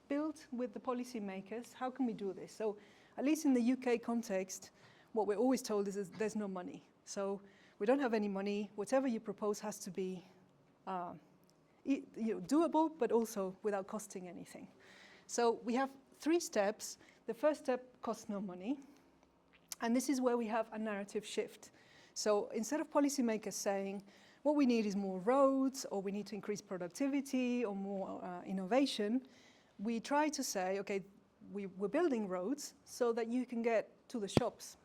built with the policymakers. How can we do this? So at least in the UK context, what we're always told is there's no money. So we don't have any money. Whatever you propose has to be doable, but also without costing anything. So we have 3 steps. The first step costs no money. And this is where we have a narrative shift. So instead of policymakers saying, what we need is more roads, or we need to increase productivity, or more innovation, we try to say, okay, we're building roads so that you can get to the shops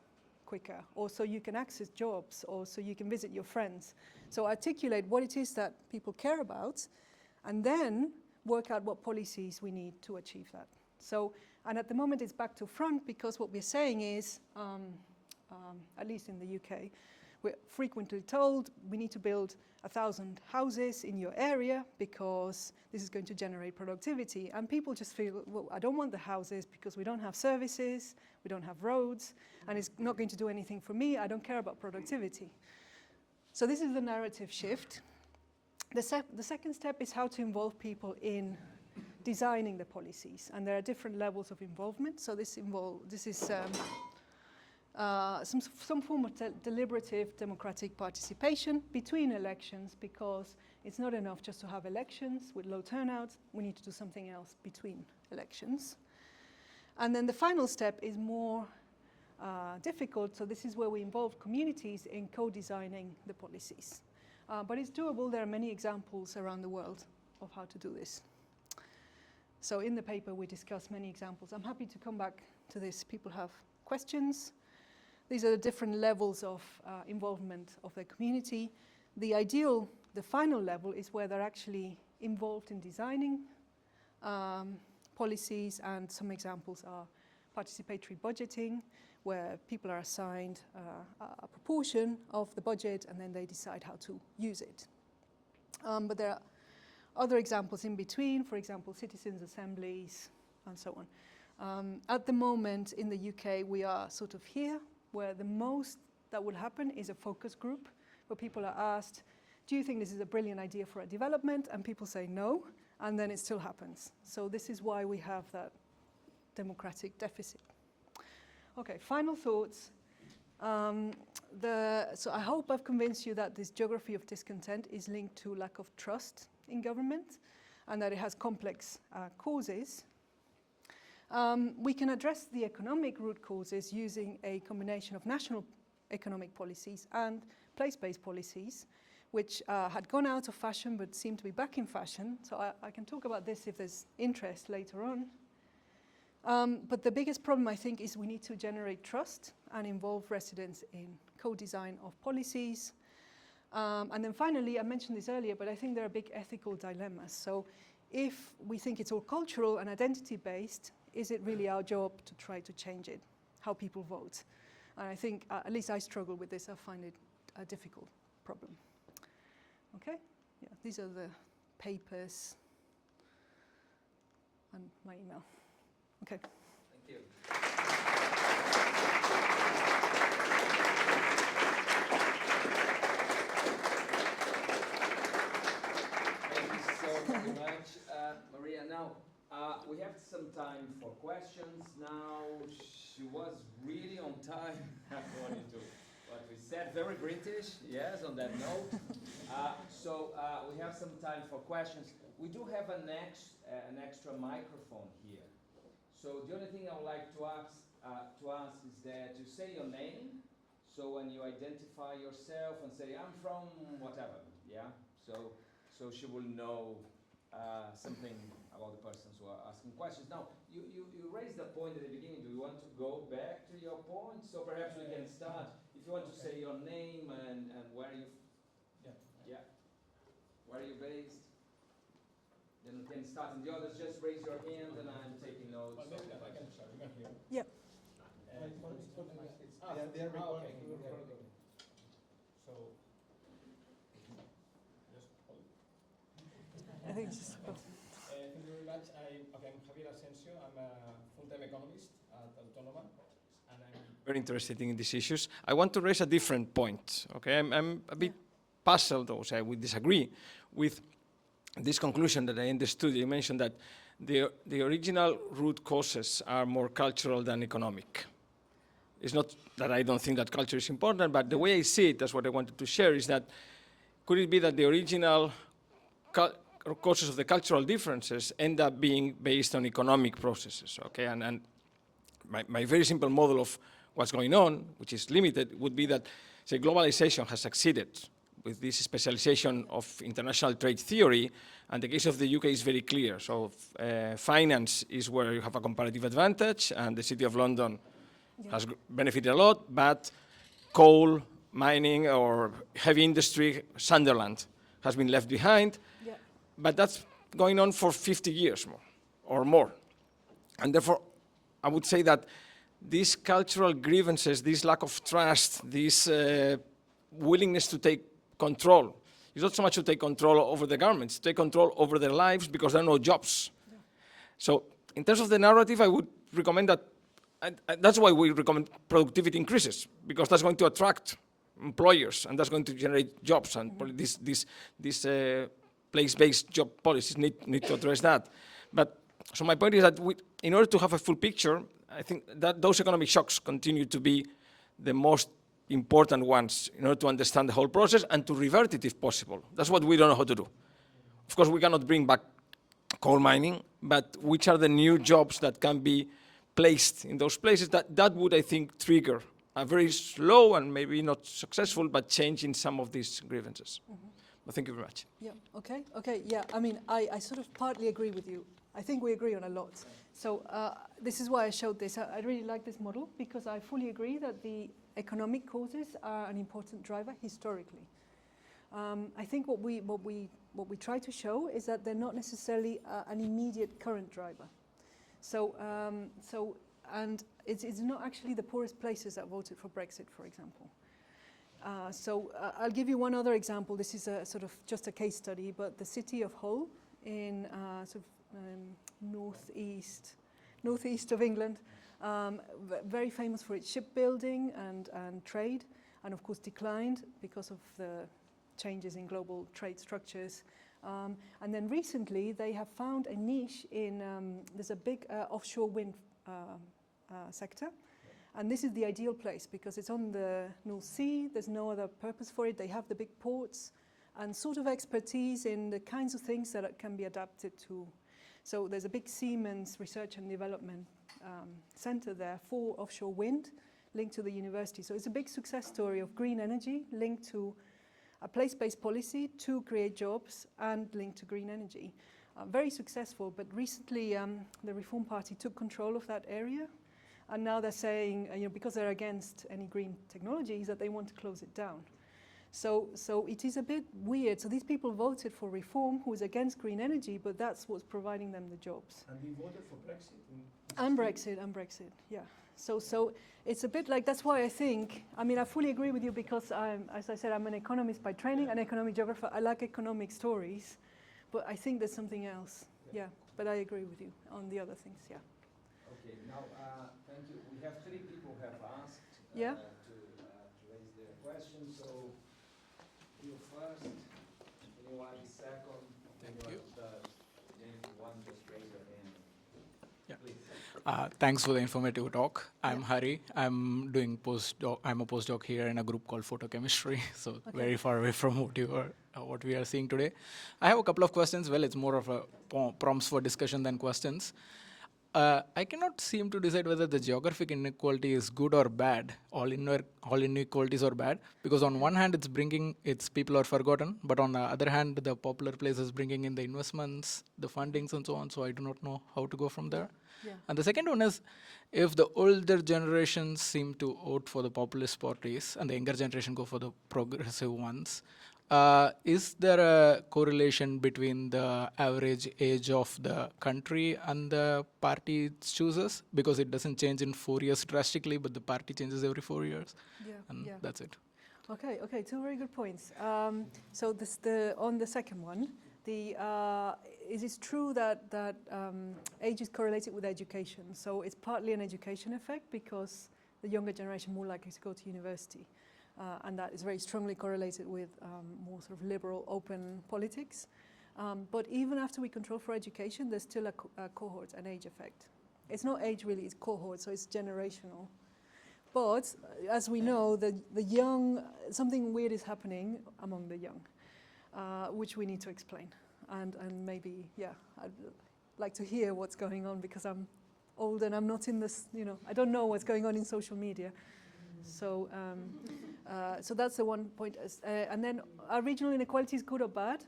quicker, or so you can access jobs, or so you can visit your friends. So articulate what it is that people care about, and then work out what policies we need to achieve that. So, and at the moment it's back to front, because what we're saying is, at least in the UK, we're frequently told we need to build 1,000 houses in your area because this is going to generate productivity. And people just feel, well, I don't want the houses because we don't have services, we don't have roads, and it's not going to do anything for me. I don't care about productivity. So this is the narrative shift. The second step is how to involve people in designing the policies. And there are different levels of involvement. So this is some form of deliberative democratic participation between elections, because it's not enough just to have elections with low turnout. We need to do something else between elections. And then the final step is more difficult. So this is where we involve communities in co-designing the policies. But it's doable. There are many examples around the world of how to do this. So in the paper we discuss many examples. I'm happy to come back to this. People have questions. These are the different levels of involvement of the community. The final level is where they're actually involved in designing policies, and some examples are participatory budgeting, where people are assigned a proportion of the budget and then they decide how to use it. But there are other examples in between, for example, citizens' assemblies and so on. At the moment in the UK, we are sort of here, where the most that will happen is a focus group, where people are asked, do you think this is a brilliant idea for a development? And people say no, and then it still happens. So this is why we have that democratic deficit. Okay, final thoughts. So I hope I've convinced you that this geography of discontent is linked to lack of trust in government and that it has complex causes. We can address the economic root causes using a combination of national economic policies and place-based policies, which had gone out of fashion but seem to be back in fashion. So I can talk about this if there's interest later on. But the biggest problem, I think, is we need to generate trust and involve residents in co-design of policies. And then finally, I mentioned this earlier, but I think there are big ethical dilemmas. So if we think it's all cultural and identity-based, is it really our job to try to change it, how people vote? And I think, at least I struggle with this. I find it a difficult problem. Okay? Yeah, these are the papers and my email. Okay. Thank you. Thank you so very much, Maria. Now, we have some time for questions. Now, she was really on time according to what we said. Very British, yes, on that note. So we have some time for questions. We do have an extra microphone here. So the only thing I would like to ask is that you say your name. So when you identify yourself and say, I'm from whatever, yeah? So she will know something about the persons who are asking questions. Now, you raised a point at the beginning. Do you want to go back to your point? So perhaps we can start. If you want to say your name and where you... Yeah. Where are you based? Then we can start. And the others, just raise your hand and I'm taking notes. Well, maybe I can start. You can hear. Yeah. They are recording. Okay. So, just hold. I think it's just... Thank you very much. I'm Javier Asensio. I'm a full-time economist at Autónoma, and I'm very interested in these issues. I want to raise a different point. Okay, I'm a bit puzzled, or I would disagree with this conclusion that I understood. You mentioned that the original root causes are more cultural than economic. It's not that I don't think that culture is important, but the way I see it, that's what I wanted to share, is that could it be that the original causes of the cultural differences end up being based on economic processes, okay? And my very simple model of what's going on, which is limited, would be that, say, globalization has succeeded with this specialization of international trade theory, and the case of the UK is very clear. So finance is where you have a comparative advantage, and the City of London has benefited a lot, but coal, mining, or heavy industry, Sunderland, has been left behind. Yeah. But that's going on for 50 years more, or more. And therefore, I would say that these cultural grievances, this lack of trust, this willingness to take control, it's not so much to take control over the governments, to take control over their lives because there are no jobs. Yeah. So in terms of the narrative, I would recommend that, that's why we recommend productivity increases, because that's going to attract employers and that's going to generate jobs, and these place-based job policies need to address that. But so my point is that in order to have a full picture, I think that those economic shocks continue to be the most important ones in order to understand the whole process and to revert it if possible. That's what we don't know how to do. Of course, we cannot bring back coal mining, but which are the new jobs that can be placed in those places? That would, I think, trigger a very slow and maybe not successful, but change in some of these grievances. Well, thank you very much. Yeah, okay, yeah. I mean, I sort of partly agree with you. I think we agree on a lot. So this is why I showed this. I really like this model because I fully agree that the economic causes are an important driver historically. I think what we try to show is that they're not necessarily an immediate current driver. So and it's not actually the poorest places that voted for Brexit, for example. I'll give you one other example. This is a sort of just a case study, but the city of Hull in northeast of England, very famous for its shipbuilding and trade, and of course declined because of the changes in global trade structures. And then recently they have found a niche in, there's a big offshore wind sector. And this is the ideal place because it's on the North Sea, there's no other purpose for it, they have the big ports and sort of expertise in the kinds of things that can be adapted to. So there's a big Siemens research and development center there for offshore wind linked to the university. So it's a big success story of green energy linked to a place-based policy to create jobs and linked to green energy. Very successful, but recently the Reform Party took control of that area. And now they're saying, because they're against any green technologies, that they want to close it down. So it is a bit weird. So these people voted for reform, who is against green energy, but that's what's providing them the jobs. And they voted for Brexit? And Brexit, yeah. So it's a bit like, that's why I think, I fully agree with you because as I said, I'm an economist by training, an economic geographer. I like economic stories, but I think there's something else. Yeah, but I agree with you on the other things, yeah. Okay, now, thank you. We have 3 people who have asked to raise their questions. So, you first, anyone second, Thank you. Anyone just raise your hand. Yeah. Please. Thanks for the informative talk. I'm Hari. I'm doing postdoc. I'm a postdoc here in a group called photochemistry, so very far away from what we are seeing today. I have a couple of questions. Well, it's more of a prompts for discussion than questions. I cannot seem to decide whether the geographic inequality is good or bad. All inequalities are bad because on one hand its people are forgotten, but on the other hand the popular places bringing in the investments, the fundings and so on. So I do not know how to go from there. Yeah. And the second one is, if the older generations seem to vote for the populist parties and the younger generation go for the progressive ones, is there a correlation between the average age of the country and the party it chooses? Because it doesn't change in 4 years drastically, but the party changes every 4 years. And that's it. Okay, 2 very good points. So on the second one, it is true that age is correlated with education. So it's partly an education effect because the younger generation more likely to go to university. And that is very strongly correlated with more sort of liberal, open politics. But even after we control for education, there's still a cohort, an age effect. It's not age really, it's cohort, so it's generational. But as we know, the young, something weird is happening among the young, which we need to explain. And maybe, I'd like to hear what's going on because I'm old and I'm not in this, I don't know what's going on in social media. So that's the one point. And then are regional inequalities good or bad?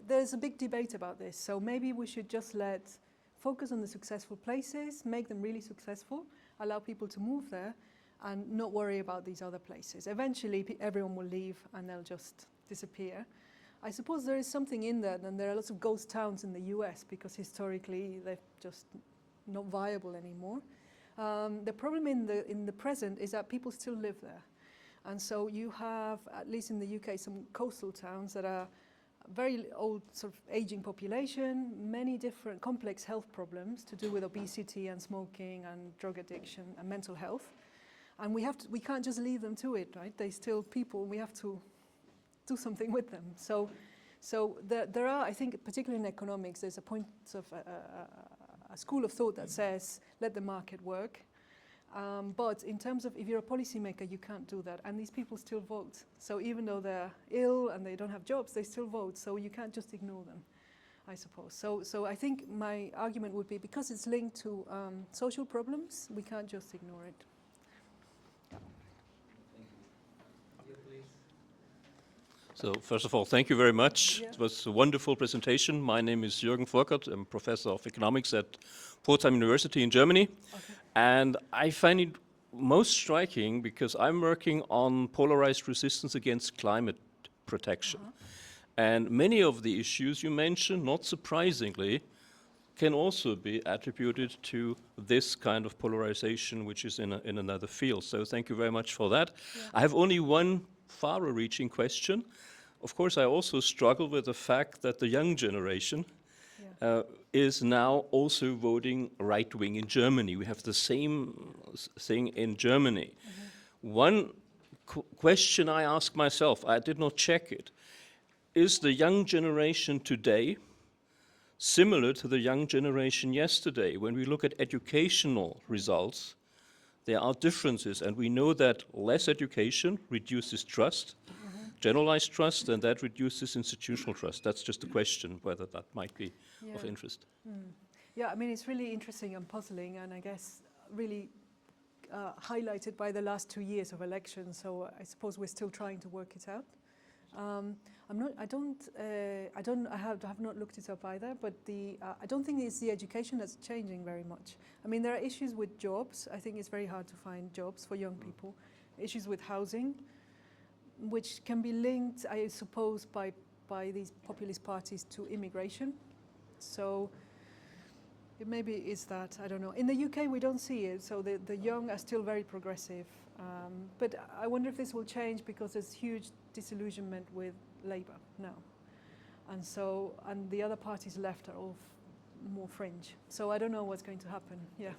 There's a big debate about this. So maybe we should just focus on the successful places, make them really successful, allow people to move there, and not worry about these other places. Eventually, everyone will leave and they'll just disappear. I suppose there is something in that, and there are lots of ghost towns in the US because historically they're just not viable anymore. The problem in the present is that people still live there. And so you have, at least in the UK, some coastal towns that are very old, sort of aging population, many different complex health problems to do with obesity and smoking and drug addiction and mental health. And we can't just leave them to it, right? They're still people, we have to do something with them. So there are, I think, particularly in economics, there's a point of a school of thought that says, let the market work. But in terms of if you're a policymaker, you can't do that. And these people still vote. So even though they're ill and they don't have jobs, they still vote. So you can't just ignore them, I suppose. So I think my argument would be because it's linked to social problems, we can't just ignore it. So first of all, thank you very much. Yeah. It was a wonderful presentation. My name is Jürgen Volkert. I'm professor of economics at Potsdam University in Germany. Okay. And I find it most striking because I'm working on polarized resistance against climate protection. And many of the issues you mentioned, not surprisingly, can also be attributed to this kind of polarization, which is in another field. So thank you very much for that. Yeah. I have only one far-reaching question. Of course, I also struggle with the fact that the young generation is now also voting right-wing in Germany. We have the same thing in Germany. One question I ask myself, I did not check it, is the young generation today similar to the young generation yesterday? When we look at educational results, there are differences, and we know that less education reduces trust, generalized trust, and that reduces institutional trust. That's just a question, whether that might be of interest. Yeah, I mean, it's really interesting and puzzling, and I guess really highlighted by the last 2 years of elections. So I suppose we're still trying to work it out. I have not looked it up either, but I don't think it's the education that's changing very much. I mean, there are issues with jobs. I think it's very hard to find jobs for young people. Issues with housing, which can be linked, I suppose, by these populist parties to immigration. So it maybe is that, I don't know. In the UK, we don't see it, so the young are still very progressive. But I wonder if this will change, because there's huge disillusionment with Labour now. And the other parties left are all more fringe. So I don't know what's going to happen. Yeah.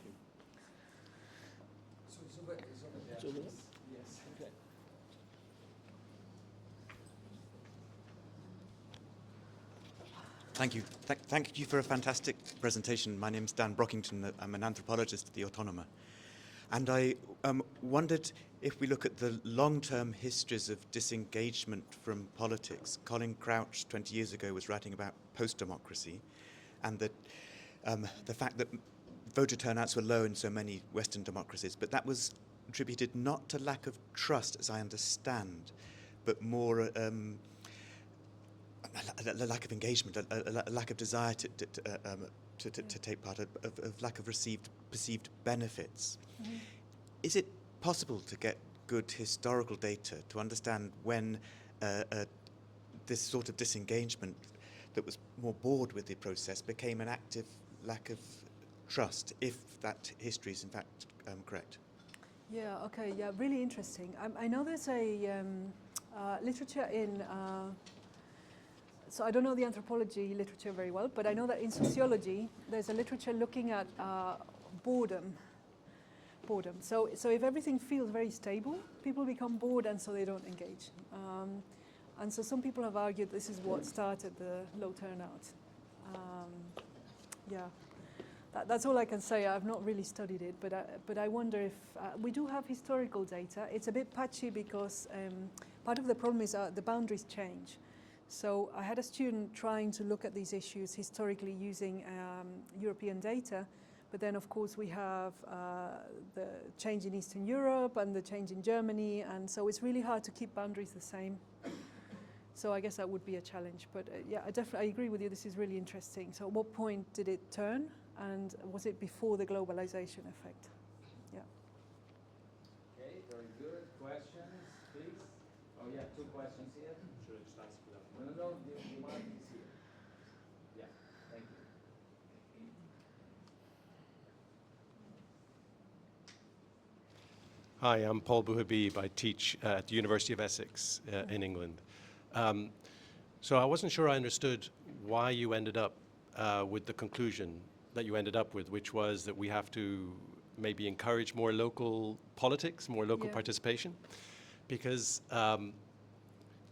Yes. Okay. Thank you. Thank you for a fantastic presentation. My name's Dan Brockington. I'm an anthropologist at the Autonoma. And I wondered if we look at the long-term histories of disengagement from politics. Colin Crouch 20 years ago was writing about post-democracy, and the fact that voter turnouts were low in so many Western democracies, but that was attributed not to lack of trust, as I understand, but more a lack of engagement, a lack of desire to take part, of lack of perceived benefits. Mm-hmm. Is it possible to get good historical data to understand when this sort of disengagement that was more bored with the process became an active lack of trust, if that history is in fact correct? Yeah, okay, yeah, really interesting. I know there's a literature in, so I don't know the anthropology literature very well, but I know that in sociology there's a literature looking at boredom. So if everything feels very stable, people become bored, and so they don't engage. And so some people have argued this is what started the low turnout. Yeah. That's all I can say. I've not really studied it, but I wonder if we do have historical data. It's a bit patchy because part of the problem is the boundaries change. So I had a student trying to look at these issues historically using European data, but then of course we have the change in Eastern Europe and the change in Germany, and so it's really hard to keep boundaries the same. So I guess that would be a challenge. But yeah, I agree with you. This is really interesting. So at what point did it turn? And was it before the globalization effect? Yeah. Okay, very good. Questions, please? Oh, yeah, 2 questions here. Should I just ask for that? No, the mic is here. Yeah, thank you. Hi, I'm Paul Buhabib. I teach at the University of Essex in England. So I wasn't sure I understood why you ended up with the conclusion that you ended up with, which was that we have to maybe encourage more local politics, more local participation. Because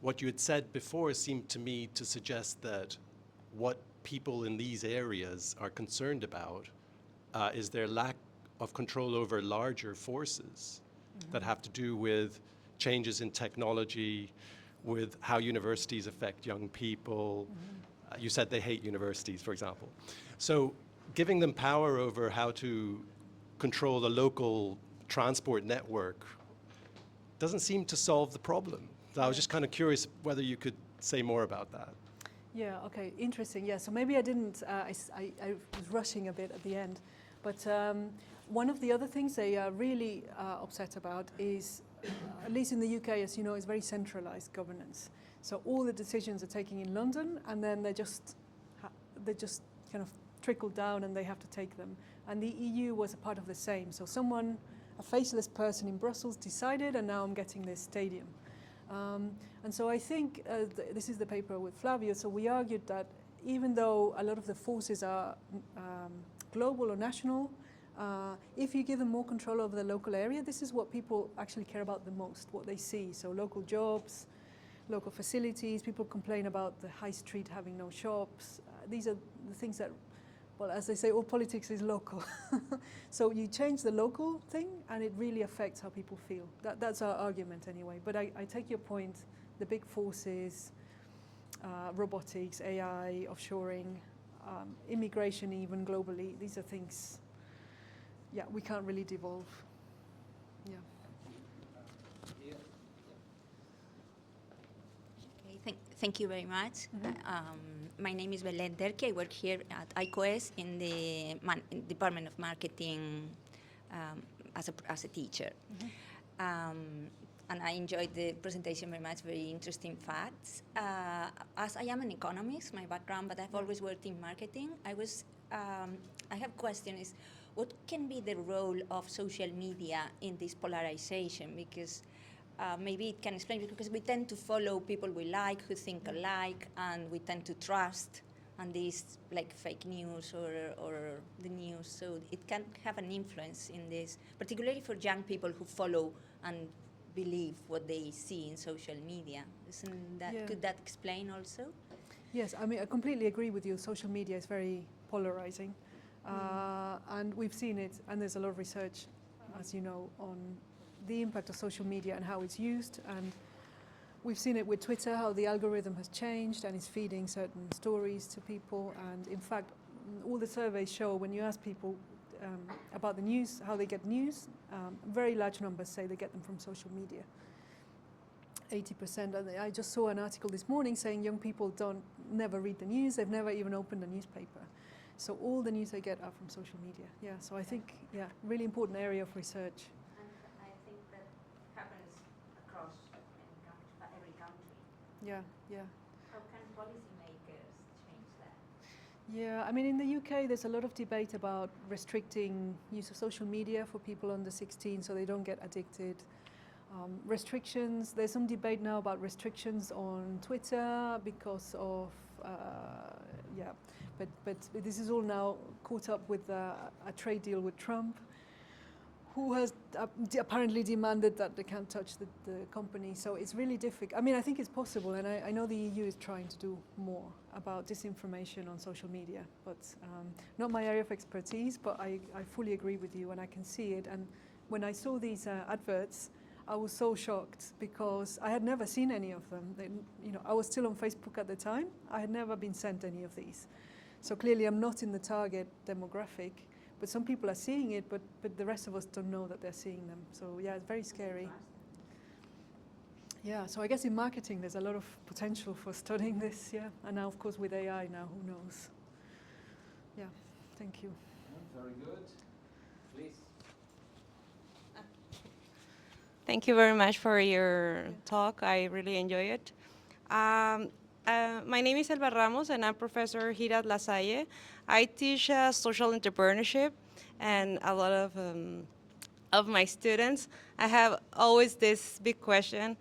what you had said before seemed to me to suggest that what people in these areas are concerned about is their lack of control over larger forces that have to do with changes in technology, with how universities affect young people. You said they hate universities, for example. So giving them power over how to control the local transport network doesn't seem to solve the problem. So I was just kind of curious whether you could say more about that. Yeah, okay, interesting. Yeah, so maybe I didn't, I was rushing a bit at the end. But one of the other things they are really upset about is, at least in the UK, as you know, is very centralized governance. So all the decisions are taken in London, and then they're just kind of trickle down and they have to take them. And the EU was a part of the same. So someone, a faceless person in Brussels decided, and now I'm getting this stadium. And so I think, this is the paper with Flavio, so we argued that even though a lot of the forces are global or national, if you give them more control over the local area, this is what people actually care about the most, what they see. So local jobs, local facilities, people complain about the high street having no shops. These are the things that, well, as they say, all politics is local. So you change the local thing and it really affects how people feel. That's our argument anyway. But I take your point, the big forces, robotics, AI, offshoring, immigration even globally, these are things, yeah, we can't really devolve. Yeah. Okay, thank you very much. My name is Belén Derque. I work here at IQS in the Department of Marketing as a teacher. And I enjoyed the presentation very much, very interesting facts. As I am an economist, my background, but I've always worked in marketing, I have questions. What can be the role of social media in this polarization? Because maybe it can explain, because we tend to follow people we like, who think alike, and we tend to trust on these like fake news or the news. So it can have an influence in this, particularly for young people who follow and believe what they see in social media. Isn't that, could that explain also? Yes, I mean, I completely agree with you. Social media is very polarizing. And we've seen it, and there's a lot of research, as you know, on the impact of social media and how it's used. And we've seen it with Twitter, how the algorithm has changed and is feeding certain stories to people. And in fact, all the surveys show when you ask people about the news, how they get news, very large numbers say they get them from social media. 80%. And I just saw an article this morning saying young people never read the news, they've never even opened a newspaper. So all the news they get are from social media. Yeah, so I think, yeah, really important area of research. And I think that happens across every country. Yeah, yeah. How can policymakers change that? Yeah, I mean, in the UK, there's a lot of debate about restricting use of social media for people under 16 so they don't get addicted. Restrictions, there's some debate now about restrictions on Twitter because of, but this is all now caught up with a trade deal with Trump, who has apparently demanded that they can't touch the company. So it's really difficult. I mean, I think it's possible, and I know the EU is trying to do more about disinformation on social media, but not my area of expertise, but I fully agree with you, and I can see it. And when I saw these adverts, I was so shocked because I had never seen any of them. I was still on Facebook at the time. I had never been sent any of these. So clearly I'm not in the target demographic, but some people are seeing it, but the rest of us don't know that they're seeing them. So yeah, it's very scary. Yeah, so I guess in marketing there's a lot of potential for studying this, yeah. And now of course with AI now, who knows? Yeah, thank you. Very good. Please. Thank you very much for your talk. I really enjoy it. My name is Elba Ramos, and I'm Professor here at La Salle. I teach social entrepreneurship, and a lot of my students, I have always this big question.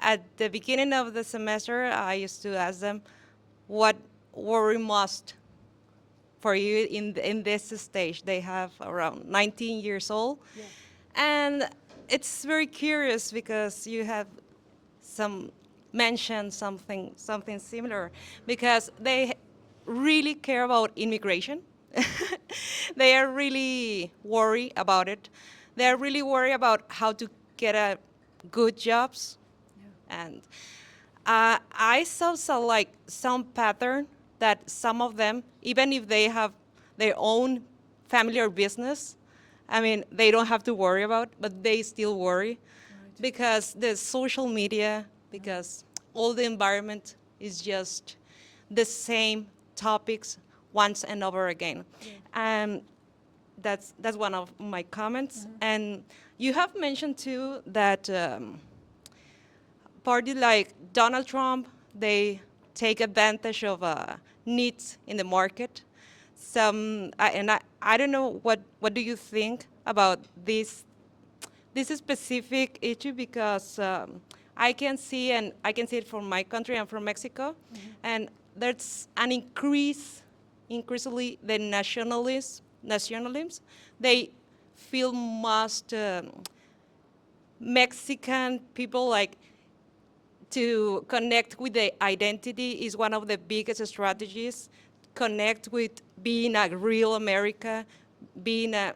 At the beginning of the semester, I used to ask them, what worry most for you in this stage? They have around 19 years old. Yeah. And it's very curious because you have mentioned something similar, because they really care about immigration. They are really worried about it. They are really worried about how to get good jobs. Yeah. And I saw some pattern that some of them, even if they have their own family or business, I mean, they don't have to worry about, but they still worry. Right. Because the social media, because all the environment is just the same topics once and over again. Yeah. That's one of my comments. Mm-hmm. And you have mentioned too that parties like Donald Trump, they take advantage of needs in the market. I don't know what do you think about this specific issue, because I can see it from my country. I'm from Mexico, and there's an increasingly the nationalisms. They feel most Mexican people like to connect with the identity is one of the biggest strategies. Connect with being a real America, being a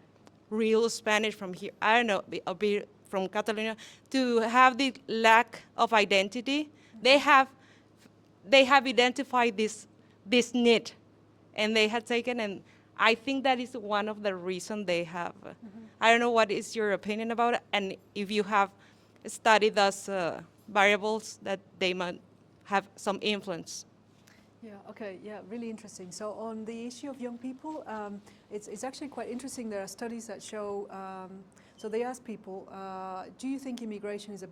real Spanish from here. I don't know, be from Catalonia. To have the lack of identity, they have identified this need, and they have taken, and I think that is one of the reasons they have. I don't know what is your opinion about it, and if you have studied those variables that they might have some influence. Yeah, okay, yeah, really interesting. So on the issue of young people, it's actually quite interesting. There are studies that show, so they ask people, do you think immigration is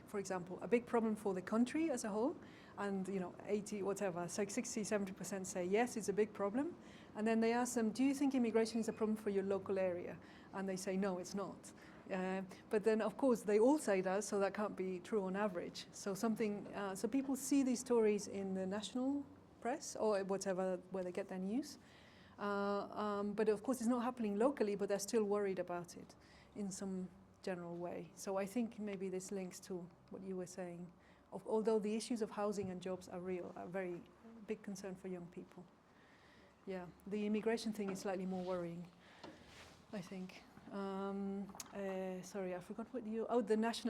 for example, a big problem for the country as a whole? And 80, whatever, it's like 60, 70% say yes, it's a big problem. And then they ask them, do you think immigration is a problem for your local area? And they say, no, it's not. But then, of course, they all say that, so that can't be true on average. So so people see these stories in the national press or whatever, where they get their news. But of course, it's not happening locally, but they're still worried about it in some general way. So I think maybe this links to what you were saying. Although the issues of housing and jobs are very big concern for young people. Yeah, the immigration thing is slightly more worrying, I think. Sorry, I forgot what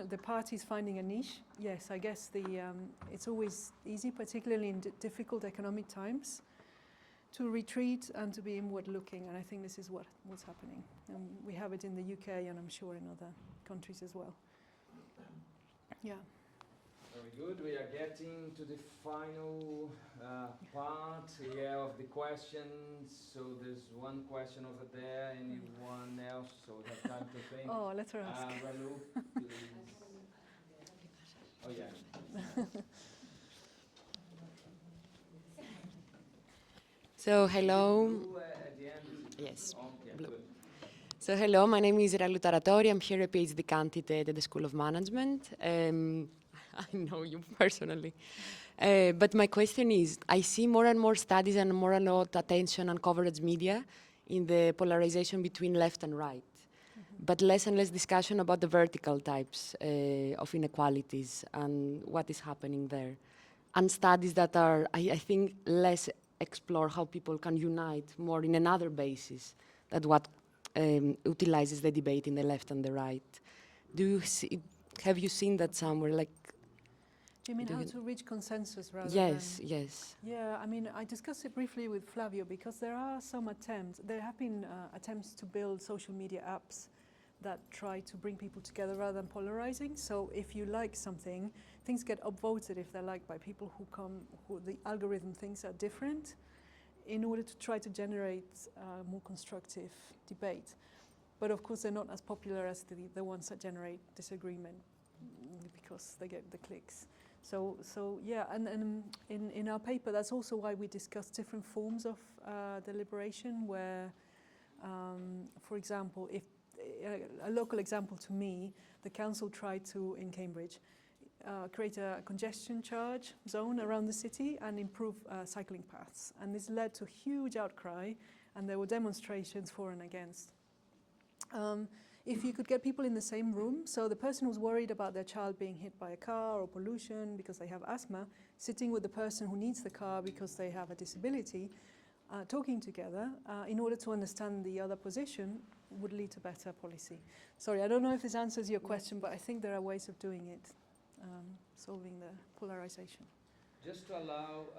the party's finding a niche. Yes, I guess it's always easy, particularly in difficult economic times, to retreat and to be inward-looking, and I think this is what's happening. We have it in the UK, and I'm sure in other countries as well. Yeah. Very good. We are getting to the final part here of the questions. So there's one question over there. Anyone else? So we have time to think. Oh, let her ask. Ralu, please. Oh, yeah. So hello. Blue, at the end. Yes. Oh, yeah, Blue. good. So hello, my name is Ralu Taratori. I'm here a PhD candidate at the School of Management. I know you personally. But my question is, I see more and more studies and more and more attention and coverage media in the polarization between left and right, but less and less discussion about the vertical types of inequalities and what is happening there. And studies that are, I think, less explore how people can unite more in another basis than what utilizes the debate in the left and the right. Have you seen that somewhere? Like, do you mean how to reach consensus rather yes, than... Yes. Yeah, I mean, I discussed it briefly with Flavio because there are some attempts. There have been attempts to build social media apps that try to bring people together rather than polarizing. So if you like something, things get upvoted if they're liked by people who the algorithm thinks are different, in order to try to generate more constructive debate. But of course, they're not as popular as the ones that generate disagreement because they get the clicks. So yeah, and in our paper, that's also why we discuss different forms of deliberation where, for example, if a local example to me, the council tried to, in Cambridge, create a congestion charge zone around the city and improve cycling paths. And this led to huge outcry, and there were demonstrations for and against. If you could get people in the same room, so the person who's worried about their child being hit by a car or pollution because they have asthma, sitting with the person who needs the car because they have a disability, talking together in order to understand the other position would lead to better policy. Sorry, I don't know if this answers your question, but I think there are ways of doing it, solving the polarization. Just to allow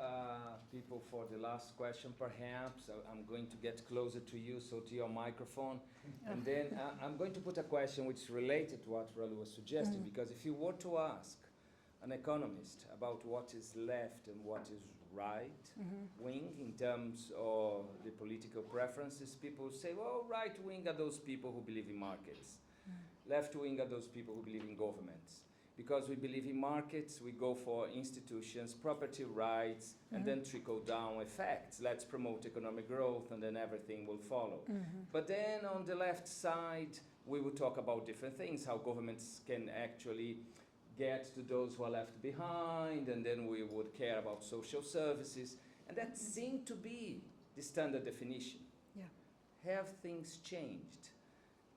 people for the last question, perhaps, I'm going to get closer to you, so to your microphone. And then I'm going to put a question which is related to what Ralu was suggesting, because if you were to ask an economist about what is left and what is right wing in terms of the political preferences, people say, well, right wing are those people who believe in markets. Left wing are those people who believe in governments. Because we believe in markets, we go for institutions, property rights, and then trickle-down effects. Let's promote economic growth, and then everything will follow. But then on the left side, we will talk about different things, how governments can actually get to those who are left behind, and then we would care about social services. And that seemed to be the standard definition. Yeah. Have things changed?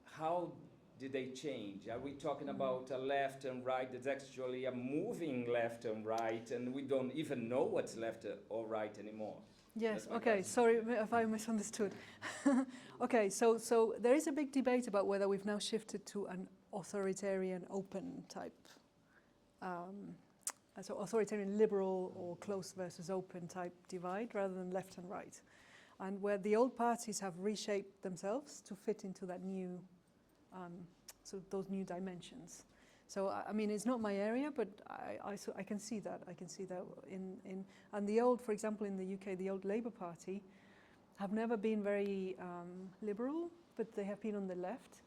How did they change? Are we talking about a left and right that's actually a moving left and right, and we don't even know what's left or right anymore? Yes, okay, sorry if I misunderstood. Okay, so there is a big debate about whether we've now shifted to an authoritarian open type, so authoritarian liberal or closed versus open type divide rather than left and right. And where the old parties have reshaped themselves to fit into that new so those new dimensions. So I mean, it's not my area, but I can see that. I can see that in and the old, for example, in the UK, the old Labour Party have never been very liberal, but they have been on the left,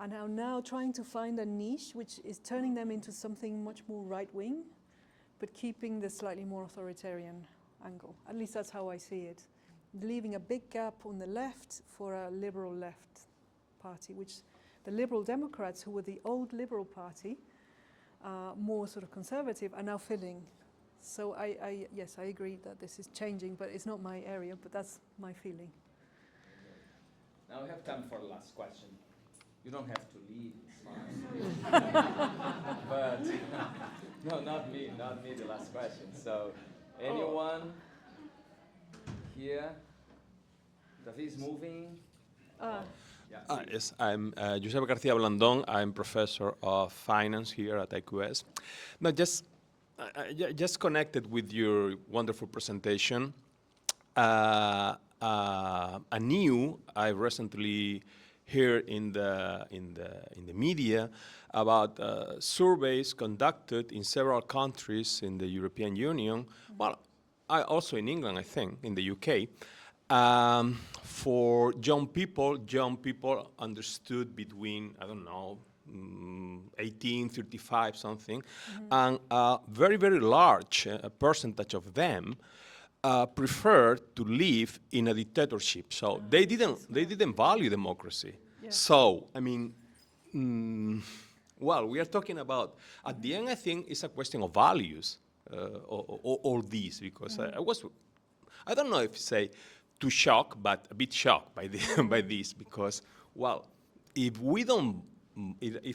and are now trying to find a niche which is turning them into something much more right wing, but keeping the slightly more authoritarian angle. At least that's how I see it, leaving a big gap on the left for a liberal left party, which the Liberal Democrats, who were the old Liberal Party, more sort of conservative, are now filling. So yes, I agree that this is changing, but it's not my area, but that's my feeling. Now we have time for the last question. You don't have to leave, it's fine. But, no, not me, the last question. So, anyone here? David is moving. Yes, I'm Josep García Blandón. I'm professor of finance here at IQS. Now, just connected with your wonderful presentation, I recently heard in the media about surveys conducted in several countries in the European Union. Well, also in England, I think, in the UK. For young people understood between, I don't know, 18, 35, something, and a very, very large percentage of them preferred to live in a dictatorship. So they didn't value democracy. Yeah. So, I mean, well, we are talking about, at the end, I think it's a question of values, all these, because I don't know if say, too shocked, but a bit shocked by this, because, well, if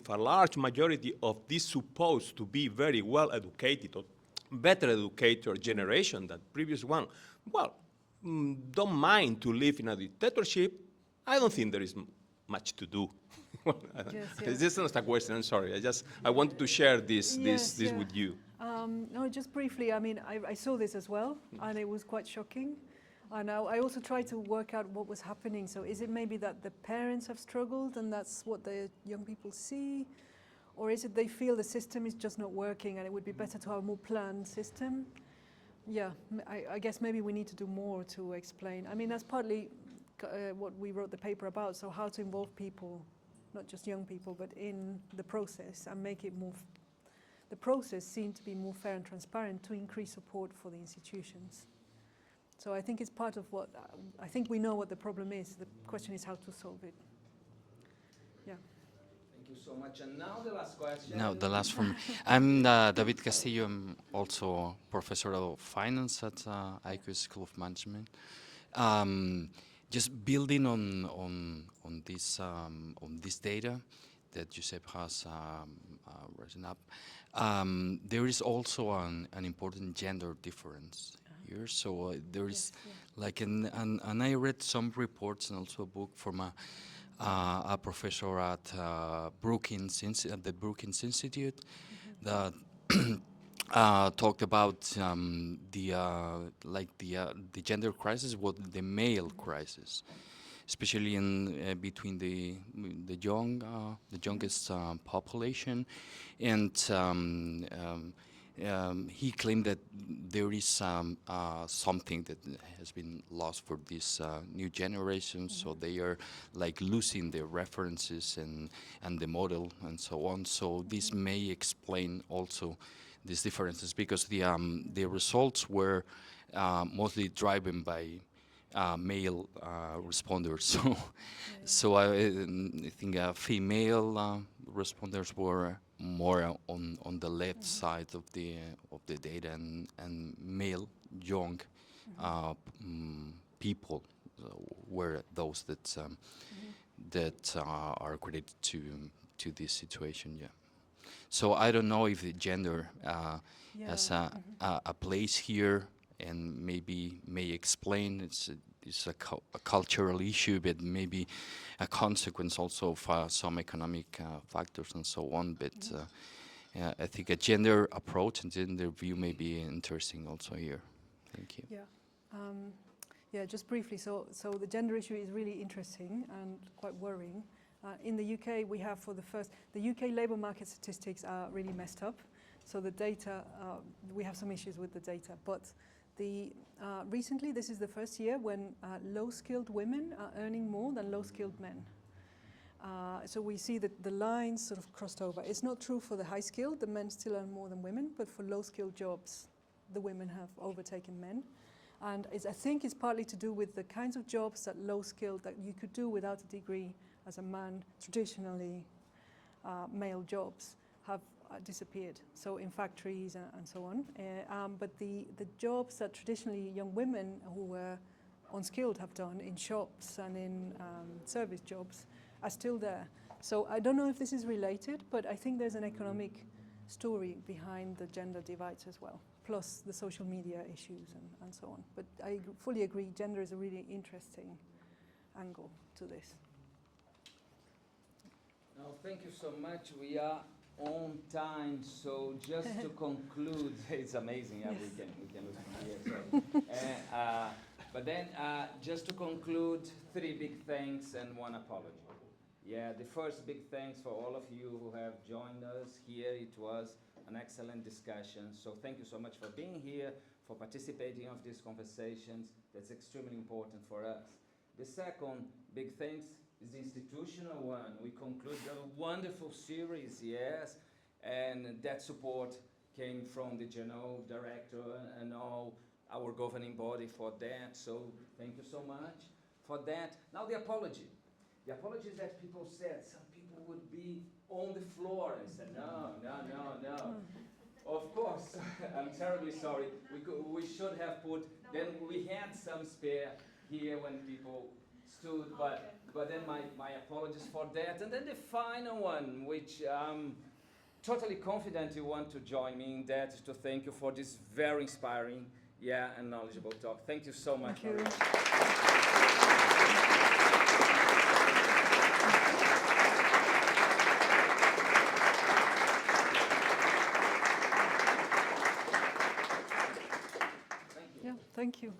a large majority of this supposed to be very well educated or better educated generation than previous one, well, don't mind to live in a dictatorship, I don't think there is much to do. This is not a question, I'm sorry. I wanted to share this with you. No, just briefly, I mean, I saw this as well, and it was quite shocking. And I also tried to work out what was happening. So is it maybe that the parents have struggled and that's what the young people see? Or is it they feel the system is just not working and it would be better to have a more planned system? Yeah, I guess maybe we need to do more to explain. I mean, that's partly what we wrote the paper about. So how to involve people, not just young people, but in the process and make it more, the process seemed to be more fair and transparent to increase support for the institutions. So I think it's part of what, I think we know what the problem is. The question is how to solve it. Yeah. Thank you so much. And now the last question. Now the last from, I'm David Castillo. I'm also professor of finance at IQS School of Management. Just building on this data that Josep has written up, there is also an important gender difference here. So there is like, and I read some reports and also a book from a professor at Brookings, at the Brookings Institute, that talked about the gender crisis, the male crisis, especially in between the youngest population, and he claimed that there is something that has been lost for this new generation, so they are like losing their references and the model and so on. So this may explain also these differences, because the results were mostly driven by male responders. So I think female responders were more on the left side of the data, and male young people were those that are credited to this situation. Yeah. So I don't know if the gender has a place here, and maybe may explain it's a cultural issue, but maybe a consequence also of some economic factors and so on. But I think a gender approach and gender view may be interesting also here. Thank you. Yeah. Yeah, just briefly, so the gender issue is really interesting and quite worrying. In the UK, we have the UK labour market statistics are really messed up. So the data, we have some issues with the data, but recently this is the first year when low-skilled women are earning more than low-skilled men. So we see that the lines sort of crossed over. It's not true for the high-skilled, the men still earn more than women, but for low-skilled jobs, the women have overtaken men. And I think it's partly to do with the kinds of jobs that low-skilled that you could do without a degree as a man, traditionally male jobs have disappeared. So in factories and so on. But the jobs that traditionally young women who were unskilled have done in shops and in service jobs are still there. So I don't know if this is related, but I think there's an economic story behind the gender divides as well, plus the social media issues and so on. But I fully agree, gender is a really interesting angle to this. No, thank you so much. We are on time, so just to conclude, it's amazing. Yeah, Yes. we can look from here. Sorry. But then, just to conclude, 3 big thanks and 1 apology. Yeah, the first big thanks for all of you who have joined us here. It was an excellent discussion. So thank you so much for being here, for participating of these conversations. That's extremely important for us. The second big thanks is the institutional one. We concluded a wonderful series, yes, and that support came from the general director and all our governing body for that. So thank you so much for that. Now the apology. The apology is that people said some people would be on the floor. I said, no. Of course, I'm terribly sorry. We should have put, then we had some spare here when people stood, but then my apologies for that. And then the final one, which I'm totally confident you want to join me in that, is to thank you for this very inspiring, and knowledgeable talk. Thank you so much. Thank you. Thank you.